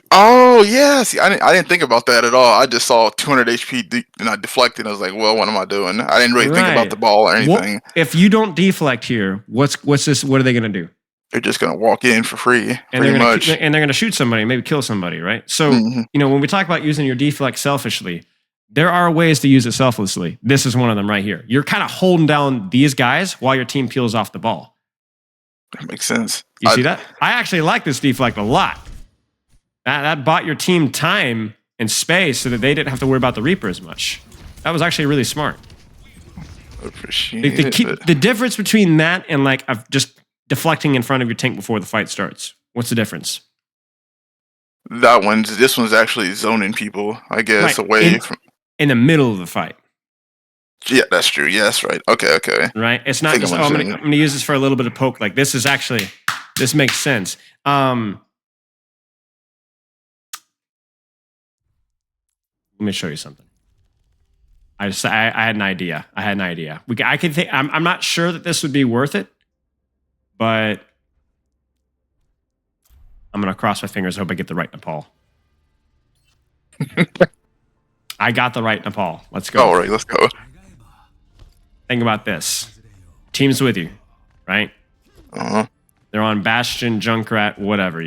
Oh, yeah. See, I didn't think about that at all. I just saw 200 HP and I deflected. I was like, well, what am I doing? I didn't really think about the ball or anything. Well, if you don't deflect here, what's this? What are they going to do? They're just going to walk in for free, and they're going to shoot somebody, maybe kill somebody, right? So, when we talk about using your deflect selfishly, there are ways to use it selflessly. This is one of them right here. You're kind of holding down these guys while your team peels off the ball. That makes sense. You see that? I actually like this deflect a lot. That bought your team time and space so that they didn't have to worry about the Reaper as much. That was actually really smart. The difference between that and like just deflecting in front of your tank before the fight starts. What's the difference? This one's actually zoning people, I guess, away from in the middle of the fight. Yeah, that's true. Yes, right. Okay. Right. It's not just I'm gonna use this for a little bit of poke. Like this makes sense. Let me show you something. I had an idea. I can think. I'm not sure that this would be worth it, but I'm gonna cross my fingers. Hope I get the right Nepal. I got the right Nepal. Let's go. All right, let's go. Think about this. Team's with you, right? They're on Bastion, Junkrat, whatever.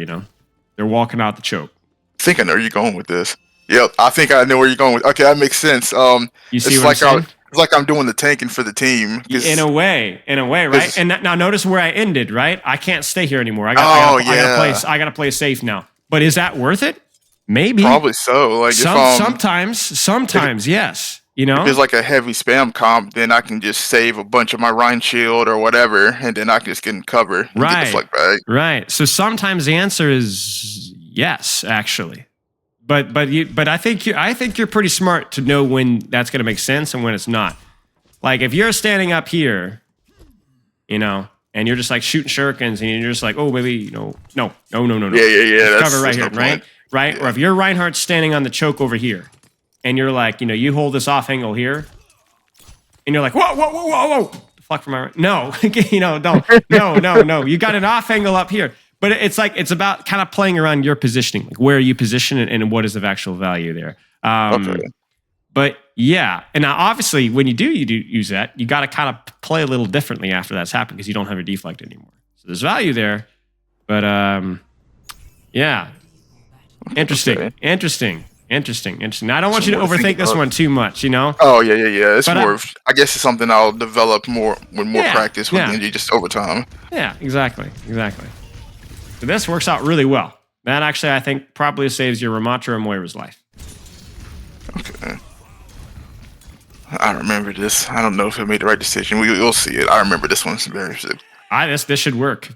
They're walking out the choke. I think I know where you're going with this. Yep, I think I know where you're going with. Okay, that makes sense. You see what I'm saying? It's like I'm doing the tanking for the team. In a way, right? And now notice where I ended, right? I can't stay here anymore. I gotta play safe now. But is that worth it? Maybe. Probably so. Like sometimes, yes. If there's like a heavy spam comp, then I can just save a bunch of my Rhine shield or whatever, and then I can just get in cover and get the flick back. Right. So sometimes the answer is yes, actually. But I think you're pretty smart to know when that's going to make sense and when it's not. Like if you're standing up here, and you're just like shooting shurikens and you're just like, oh, maybe no. Yeah. Cover right here, right? Right. Yeah. Or if you're Reinhardt standing on the choke over here, and you're like, you hold this off angle here, and you're like, whoa, fuck from my no, don't, no. You got an off angle up here. But it's about kind of playing around your positioning, like where you position it and what is of actual value there. Okay. But yeah, and now obviously when you do use that, you got to kind of play a little differently after that's happened because you don't have a deflect anymore. So there's value there, but yeah, interesting. Now I don't want you to overthink this one too much, Oh yeah. It's more. I guess it's something I'll develop more with more practice with Genji just over time. Yeah, exactly. So this works out really well. That actually, I think, probably saves your Ramatra and Moira's life. Okay. I remember this. I don't know if I made the right decision. We'll see it. I remember this one. This should work.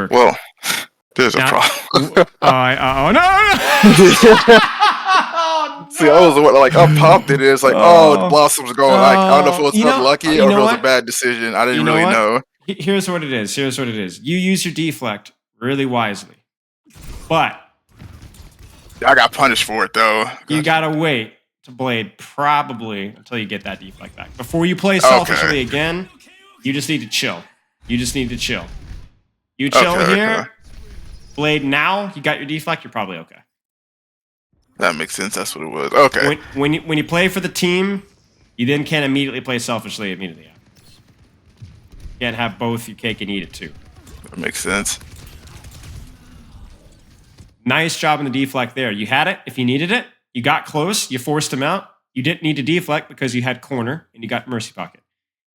Well, there's a problem. No. See, I was I popped it. It's like, the blossom's going. I don't know if it was unlucky or if it was a bad decision. I didn't really know. Here's what it is. You use your deflect really wisely, but I got punished for it though. You gotta wait to blade probably until you get that deflect back before you play selfishly again. You just need to chill. You chill here. Okay. Blade now. You got your deflect. You're probably okay. That makes sense. That's what it was. Okay. When you play for the team, you then can't immediately play selfishly immediately afterwards. You can't have both your cake and eat it too. That makes sense. Nice job in the deflect there. You had it if you needed it. You got close. You forced him out. You didn't need to deflect because you had corner and you got mercy pocket.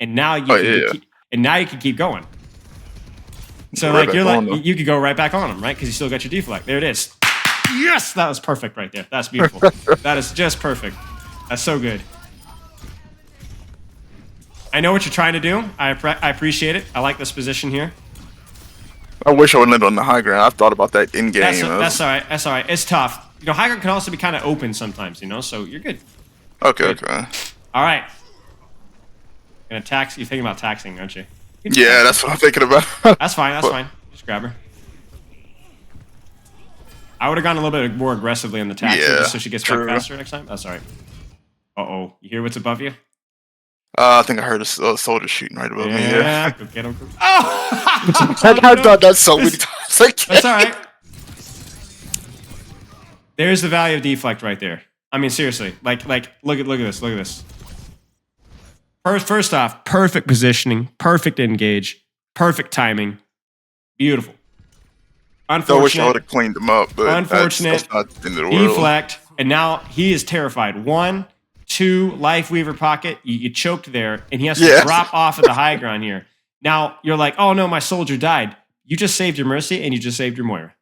And now you can keep going. So you could go right back on him, right? Because you still got your deflect. There it is. Yes, that was perfect right there. That's beautiful. That is just perfect. That's so good. I know what you're trying to do. I appreciate it. I like this position here. I wish I would land on the high ground. I've thought about that in game. That's all right. It's tough. High ground can also be kind of open sometimes. So you're good. Okay. All right. Gonna tax. You're thinking about taxing, aren't you? Yeah, that's what I'm thinking about. That's fine. Just grab her. I would have gone a little bit more aggressively on the taxing just so she gets back faster next time. That's all right. Uh-oh. You hear what's above you? I think I heard a soldier shooting right above me. Yeah, go get him. Oh! I've done that so many times. That's all right. There's the value of deflect right there. I mean, seriously. Look at this. First off, perfect positioning, perfect engage, perfect timing. Beautiful. Unfortunate. I wish I would have cleaned him up, but unfortunate. That's not the end of the world. Deflect, and now he is terrified. 1, 2 Life Weaver pocket. You choked there, and he has to Yeah. drop off at the high ground here. Now you're like, oh no, my soldier died. You just saved your Mercy, and you just saved your Moira.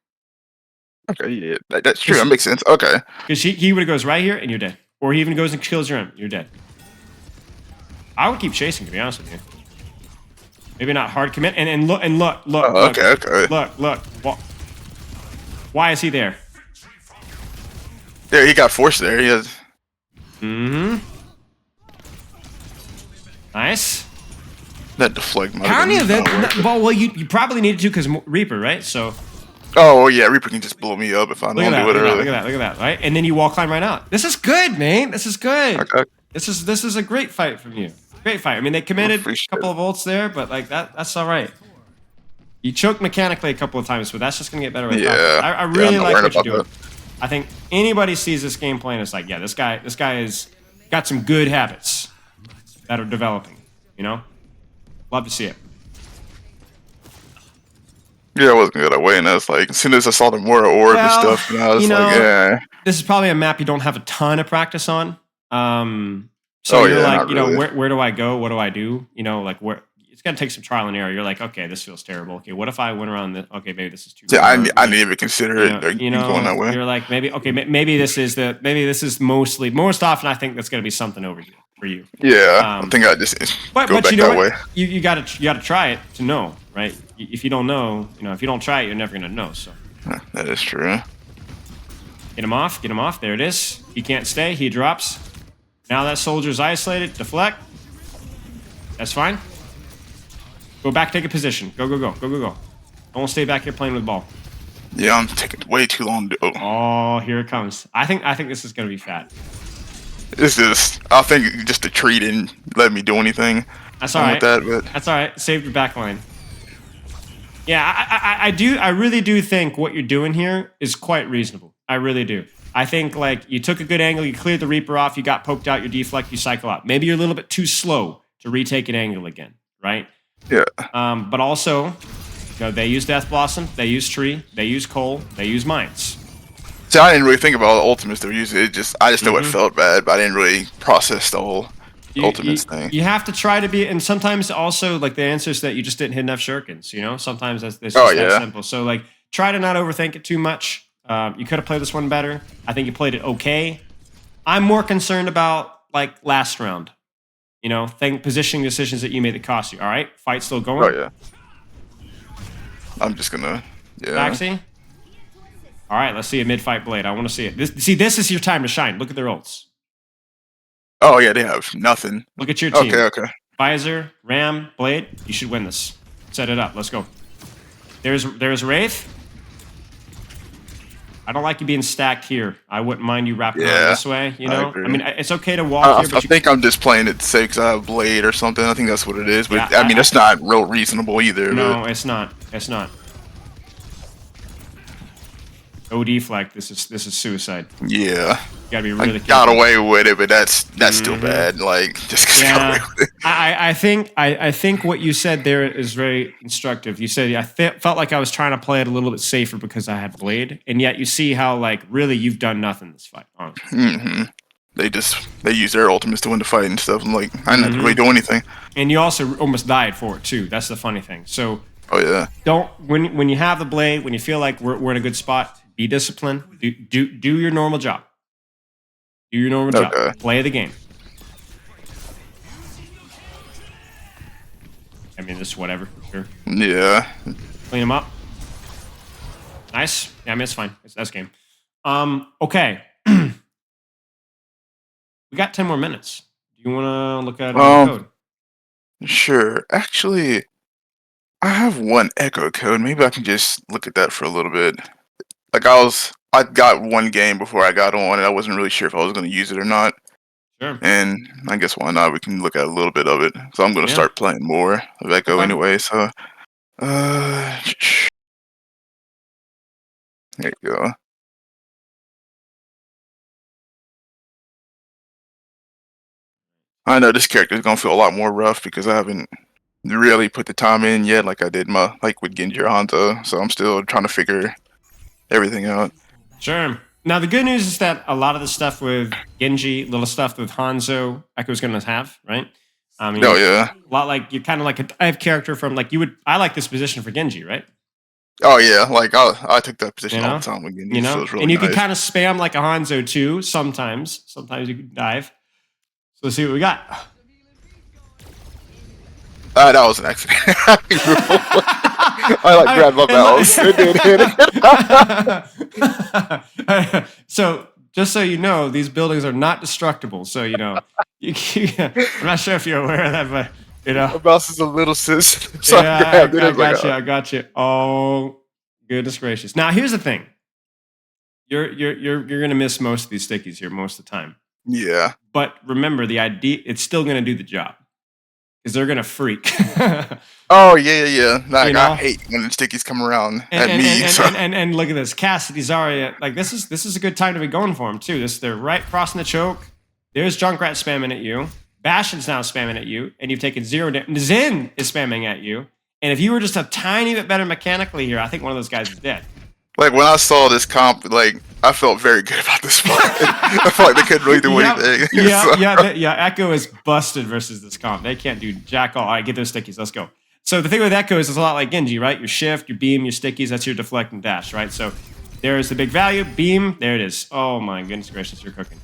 Okay, yeah, that's true. That makes sense. Okay. Because he would have goes right here, and you're dead. Or he even goes and kills your own. You're dead. I would keep chasing, to be honest with you. Maybe not hard commit. And look. Oh, okay. Look. Why is he there? There, he got forced there. He has. Mm-hmm. Nice. That deflect. How many of that? Well, you probably needed to because Reaper, right? So. Oh yeah, Reaper can just blow me up if I don't do it early. Look at that, right? And then you wall climb right out. This is good, man. This is good. Okay. This is a great fight from you. Great fight. I mean, they committed a couple of ults there, but like that's all right. You choked mechanically a couple of times, but that's just gonna get better with Yeah. I really like what you're doing. That. I think anybody sees this game plan is like, yeah, this guy has got some good habits that are developing. You know, love to see it. Yeah, I wasn't good away, and that's like as soon as I saw the Moira orb and stuff, and I was like, yeah. This is probably a map you don't have a ton of practice on. So you're like, you know, really. where do I go? What do I do? You know, like where it's gonna take some trial and error. You're like, okay, this feels terrible. Okay, what if I went around this? Okay, maybe this is too. Yeah, I didn't even consider it. Going that way. You're like, maybe this is most often. I think that's gonna be something over here for you. Yeah, I think I just go back you know that way. You gotta try it to know, right? If you don't know, if you don't try it, you're never gonna know. So that is true. Get him off. There it is. He can't stay. He drops. Now that soldier's isolated. Deflect. That's fine. Go back, take a position. Go. Don't stay back here playing with the ball. Yeah, I'm taking way too long to do. Oh, here it comes. I think this is gonna be fat. I think just the tree didn't let me do anything. That's all right. But that's all right. Saved your back line. Yeah, I really do think what you're doing here is quite reasonable. I really do. I think like you took a good angle, you cleared the Reaper off, you got poked out, your deflect, you cycle out. Maybe you're a little bit too slow to retake an angle again, right? Yeah. But also, they use Death Blossom, they use Tree, they use Coal, they use Mines. See, I didn't really think about all the ultimates they're using. I just know it felt bad, but I didn't really process the whole ultimates thing. You have to try to be, and sometimes also like the answer is that you just didn't hit enough shurikens. Sometimes it's just that simple. So like, try to not overthink it too much. You could have played this one better. I think you played it okay. I'm more concerned about like last round. Positioning decisions that you made that cost you. All right, fight still going. Oh yeah. I'm just gonna Maxi. All right, let's see a mid-fight blade. I want to see it. This is your time to shine. Look at their ults. Oh yeah, they have nothing. Look at your team. Okay. Visor, Ram, Blade. You should win this. Set it up. Let's go. There's Wraith. I don't like you being stacked here. I wouldn't mind you wrapping around this way. I mean, it's okay to walk here. But I think I'm just playing it safe because I have Blade or something. I think that's what it is. But I mean, that's not real reasonable either. No, it's not. It's not. No deflect. This is suicide. Yeah. You gotta be really careful. Got away with it, but that's still bad. Like just 'cause I got away with it. I think what you said there is very instructive. You said I felt like I was trying to play it a little bit safer because I had Blade, and yet you see how like really you've done nothing this fight. Honestly. They use their ultimates to win the fight and stuff. I'm like, I didn't really do anything. And you also almost died for it too. That's the funny thing. So don't when you have the Blade, when you feel like we're in a good spot, be disciplined. Do your normal job. Do your normal job. Play the game. I mean, this whatever. Sure. Yeah. Clean him up. Nice. Yeah, I mean, it's fine. That's game. Okay. We got 10 more minutes. Do you want to look at code? Sure. Actually, I have one echo code. Maybe I can just look at that for a little bit. Like I got one game before I got on, and I wasn't really sure if I was going to use it or not. Sure. And I guess why not? We can look at a little bit of it. So I'm going to start playing more of Echo anyway. So, there you go. I know this character is going to feel a lot more rough because I haven't really put the time in yet, like I did with Genji or Hanzo. So I'm still trying to figure everything out. Sure. Now the good news is that a lot of the stuff with Genji, little stuff with Hanzo, Echo's going to have, right? I mean, Oh yeah. a lot like you're kind of like a type character from like you would. I like this position for Genji, right? Oh yeah. Like I took that position You all know, the time with you Genji, so know, it's really and you can nice. kind of spam like a Hanzo too. Sometimes you can dive. So let's see what we got. That was an accident. I like grabbed my mouse. It did hit it. So just so you know, these buildings are not destructible. So you know, I'm not sure if you're aware of that, but you know, My mouse is a little sis. So yeah, I grabbed it. I was like, got you. I got you. Oh, goodness gracious! Now here's the thing. You're gonna miss most of these stickies here most of the time. yeah. But remember, the idea it's still gonna do the job because they're gonna freak. Oh yeah. Like You know? I hate when the stickies come around at me. And look at this, Cassidy Zarya. Like this is a good time to be going for him too. They're right crossing the choke. There's Junkrat spamming at you. Bastion's now spamming at you, and you've taken 0 damage. Zen is spamming at you. And if you were just a tiny bit better mechanically here, I think one of those guys is dead. Like when I saw this comp, like I felt very good about this fight. I felt like they couldn't really do anything. So- Yeah. Echo is busted versus this comp. They can't do jack all. All right, get those stickies. Let's go. So the thing with Echo is it's a lot like Genji, right? Your shift, your beam, your stickies, that's your deflect and dash, right? So there's the big value. Beam, there it is. Oh my goodness gracious, you're cooking.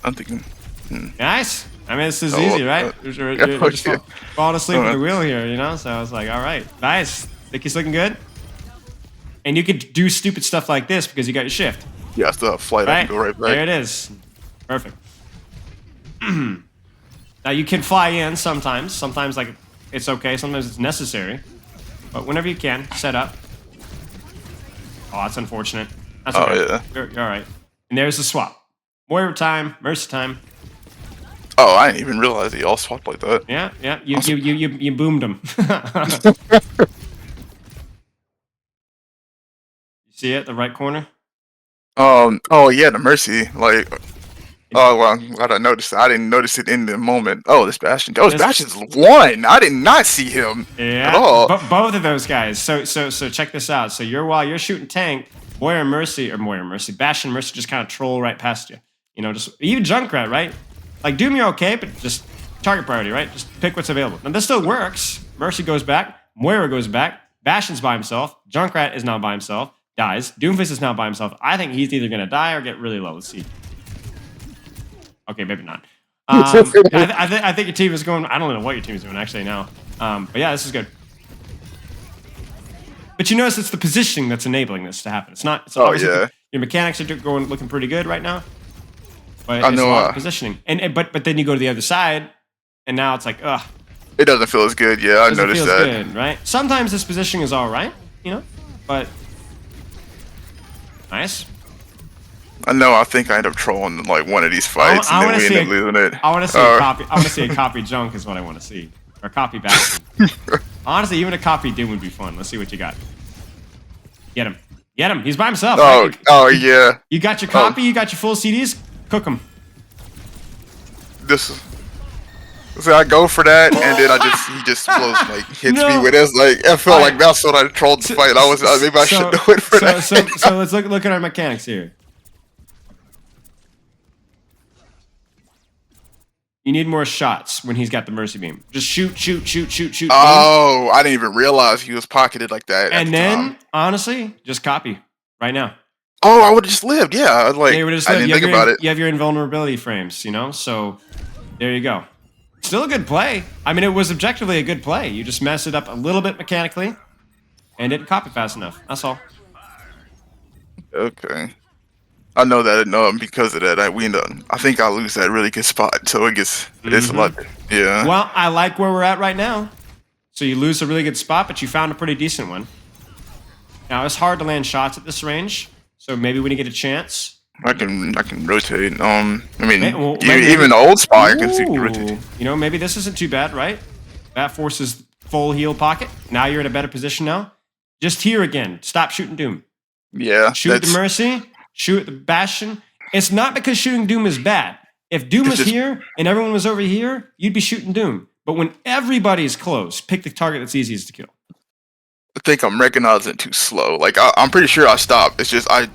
I'm thinking. Nice. I mean, this is Oh, easy, right? You're just yeah. falling asleep Oh, at the wheel here, you know? So I was like, all right, nice. Sticky's looking good. And you could do stupid stuff like this because you got your shift. Yeah, I still have flight. I Right? can go right back. There it is. Perfect. Now you can fly in sometimes. Sometimes like it's okay. Sometimes it's necessary. But whenever you can, set up. Oh, that's unfortunate. That's Oh, okay. yeah. You're all right. And there's the swap. Moira time, Mercy time. Oh, I didn't even realize they all swapped like that. Yeah. You boomed them. You see it, the right corner. Oh yeah, the Mercy. Like, oh well, I'm glad I noticed it. I didn't notice it in the moment. Oh, this Bastion. Oh, this Bastion's one. I did not see him at all. Both of those guys. So check this out. So while you're shooting tank, Bastion and Mercy just kind of troll right past you. You know, just even Junkrat, right? Like Doom, you're okay, but just target priority, right? Just pick what's available. Now this still works. Mercy goes back, Moira goes back, Bastion's by himself, Junkrat is now by himself, dies. Doomfist is now by himself. I think he's either gonna die or get really low. Let's see. Okay, maybe not. I think your team is going. I don't know what your team is doing actually now. But yeah, this is good. But you notice it's the positioning that's enabling this to happen. It's not. It's obviously yeah. Your mechanics are looking pretty good right now. But I it's know, a lot of positioning. But then you go to the other side, and now it's like, ugh. It doesn't feel as good. Yeah, I noticed that. Good, right? Sometimes this positioning is all right, you know, but nice. I know. I think I end up trolling like one of these fights, and then we end up losing it. I want to see a copy. I want to see a copy junk is what I want to see, or copy Bastion. Honestly, even a copy Doom would be fun. Let's see what you got. Get him. Get him. He's by himself. Oh, right? oh yeah. You got your copy. You got your full CDs. Cook them. So I go for that, and then he just blows like hits me with it. Like I felt like that's what I trolled the fight. Maybe I should do it for that. So let's look at our mechanics here. You need more shots when he's got the Mercy Beam. Just shoot. Oh, I didn't even realize he was pocketed like that. And then, honestly, just copy right now. Oh, I would have just lived. Yeah, like I didn't think about it. You have your invulnerability frames, you know. So there you go. Still a good play. I mean, it was objectively a good play. You just messed it up a little bit mechanically, and didn't copy fast enough. That's all. Okay. I know that because of that, I think I'll lose that really good spot. So it's a lot. Yeah. Well, I like where we're at right now. So you lose a really good spot, but you found a pretty decent one. Now it's hard to land shots at this range, so maybe when you get a chance, I can rotate. I mean, maybe, even the old spot, I can see rotate. You know, maybe this isn't too bad, right? That forces full heal pocket. Now you're in a better position now. Just here again. Stop shooting Doom. Yeah. Shoot the Mercy. Shoot the Bastion. It's not because shooting Doom is bad. If Doom was here and everyone was over here, you'd be shooting Doom. But when everybody's close, pick the target that's easiest to kill. think I'm recognizing too slow. Like I'm pretty sure I stopped. It's just I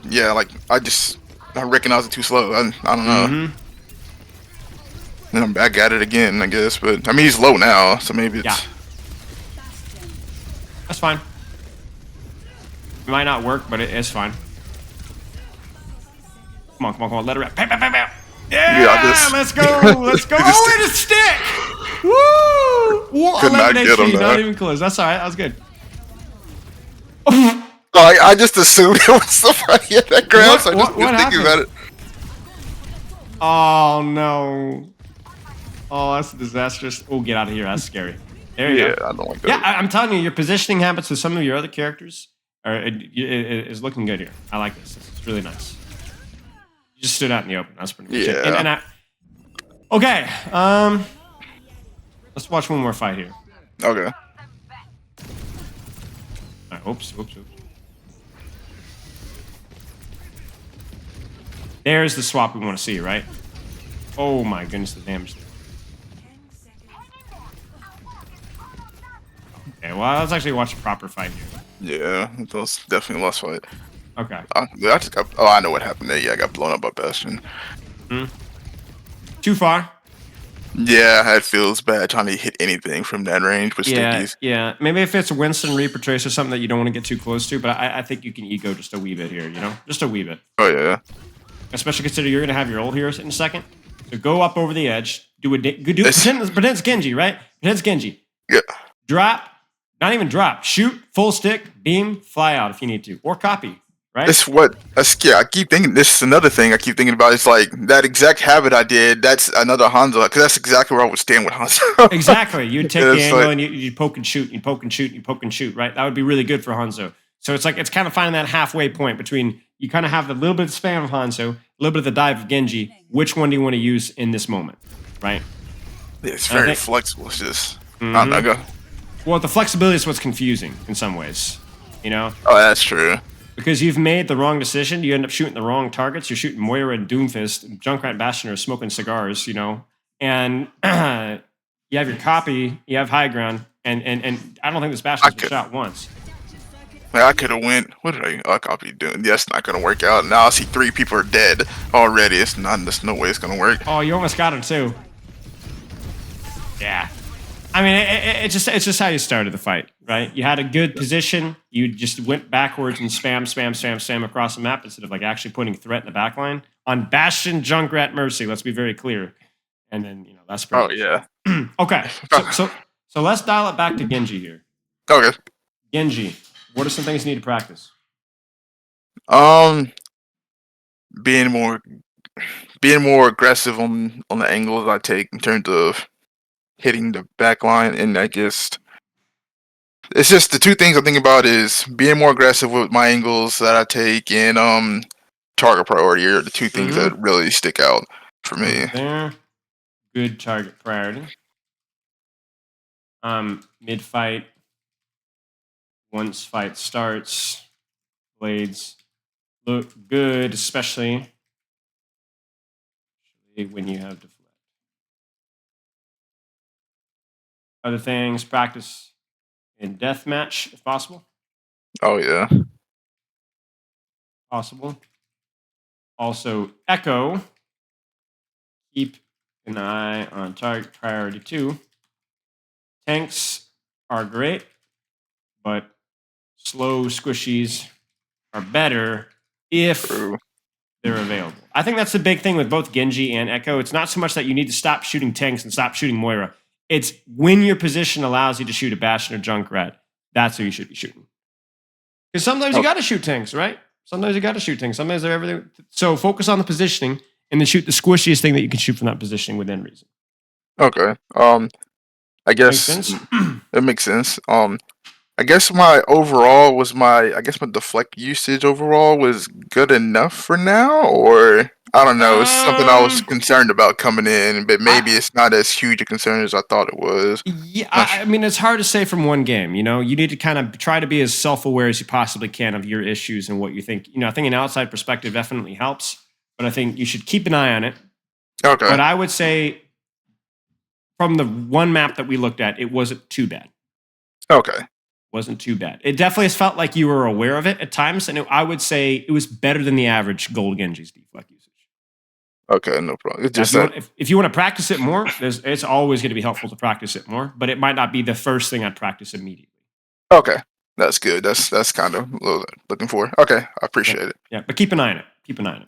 recognize it too slow. I don't know. Mm-hmm. Then I'm back at it again, I guess. But I mean, he's low now, so maybe Yeah, it's that's fine. It might not work, but it's fine. Come on, come on, come on. Let it rip. Bam, bam, bam, bam. Yeah, let's go. Let's go. Oh, it is stick. Woo! Could 11 not get him HP, not there. even close. That's all right. That was good. I just assumed it was somebody at that ground, so I just What was thinking about it. Oh, no. Oh, that's disastrous. Oh, get out of here. That's scary. There you Yeah, go. I don't like that. Yeah, I'm telling you, your positioning habits with some of your other characters is looking good here. I like this. It's really nice. You just stood out in the open. That's pretty good. Yeah. Okay. Let's watch one more fight here. Okay. All right, oops. There's the swap we want to see, right? Oh my goodness, the damage there. Okay, well, let's actually watch a proper fight here. Yeah, that was definitely a lost fight. Okay. I know what happened there. Yeah, I got blown up by Bastion. Too far. Yeah, it feels bad trying to hit anything from that range with stickies. Yeah. Maybe if it's a Winston Reaper Trace or something that you don't want to get too close to, but I think you can ego just a wee bit here, you know? Just a wee bit. Oh yeah. Especially consider you're going to have your ult here in a second. So go up over the edge. Pretend it's Genji, right? Pretend it's Genji. Yeah. Drop. Not even drop. Shoot. Full stick. Beam. Fly out if you need to. Or copy. Right? I keep thinking. This is another thing I keep thinking about. It's like that exact habit I did. That's another Hanzo, because that's exactly where I would stand with Hanzo. Exactly. You'd take the It's angle like- and you'd poke and shoot. You'd poke and shoot. You'd poke and shoot. Right? That would be really good for Hanzo. So it's like it's kind of finding that halfway point between you kind of have a little bit of spam of Hanzo, a little bit of the dive of Genji. Which one do you want to use in this moment? Right? It's very flexible. It's just Mm-hmm. I don't know, go. Well, the flexibility is what's confusing in some ways. You know? Oh, that's true. Because you've made the wrong decision, you end up shooting the wrong targets. You're shooting Moira and Doomfist. Junkrat and Bastion are smoking cigars, you know? And you have your copy, you have high ground, and I don't think this Bastion's been shot once. Like, I could have went. What did I copy doing? That's not gonna work out. Now I see 3 people are dead already. It's not. There's no way it's gonna work. Oh, you almost got him too. Yeah. I mean, it's just how you started the fight, right? You had a good position. You just went backwards and spam across the map instead of like actually putting threat in the back line. On Bastion, Junkrat, Mercy, let's be very clear. And then, you know, that's pretty Oh yeah. Okay. So let's dial it back to Genji here. Okay. Genji, what are some things you need to practice? Being more aggressive on the angles I take in terms of hitting the back line, and I guess it's just the 2 things I think about is being more aggressive with my angles that I take, and target priority are the 2 things that really stick out for me. There. Good target priority. Mid fight. Once fight starts, blades look good, especially when you have deflect. Other things, practice in deathmatch if possible. Oh yeah. Possible. Also, Echo. Keep an eye on target priority 2. Tanks are great, but slow squishies are better if they're available. I think that's the big thing with both Genji and Echo. It's not so much that you need to stop shooting tanks and stop shooting Moira. It's when your position allows you to shoot a Bastion or Junkrat, that's who you should be shooting. Because sometimes you got to shoot tanks, right? Sometimes you got to shoot tanks. Sometimes they're everything. So focus on the positioning and then shoot the squishiest thing that you can shoot from that positioning within reason. Okay. I guess Makes sense? it makes sense. I guess my deflect usage overall was good enough for now, or I don't know. It's something I was concerned about coming in, but maybe it's not as huge a concern as I thought it was. Yeah, I mean, it's hard to say from one game. You know, you need to kind of try to be as self-aware as you possibly can of your issues and what you think. You know, I think an outside perspective definitely helps, but I think you should keep an eye on it. Okay. But I would say from the one map that we looked at, it wasn't too bad. Okay. Wasn't too bad. It definitely has felt like you were aware of it at times, and I would say it was better than the average gold Genji's deflect usage. Okay, no problem. It's Now, just that. if you want to practice it more, it's always going to be helpful to practice it more, but it might not be the first thing I'd practice immediately. Okay, that's good. That's kind of looking for. Okay, I appreciate it. Yeah, but keep an eye on it. Keep an eye on it.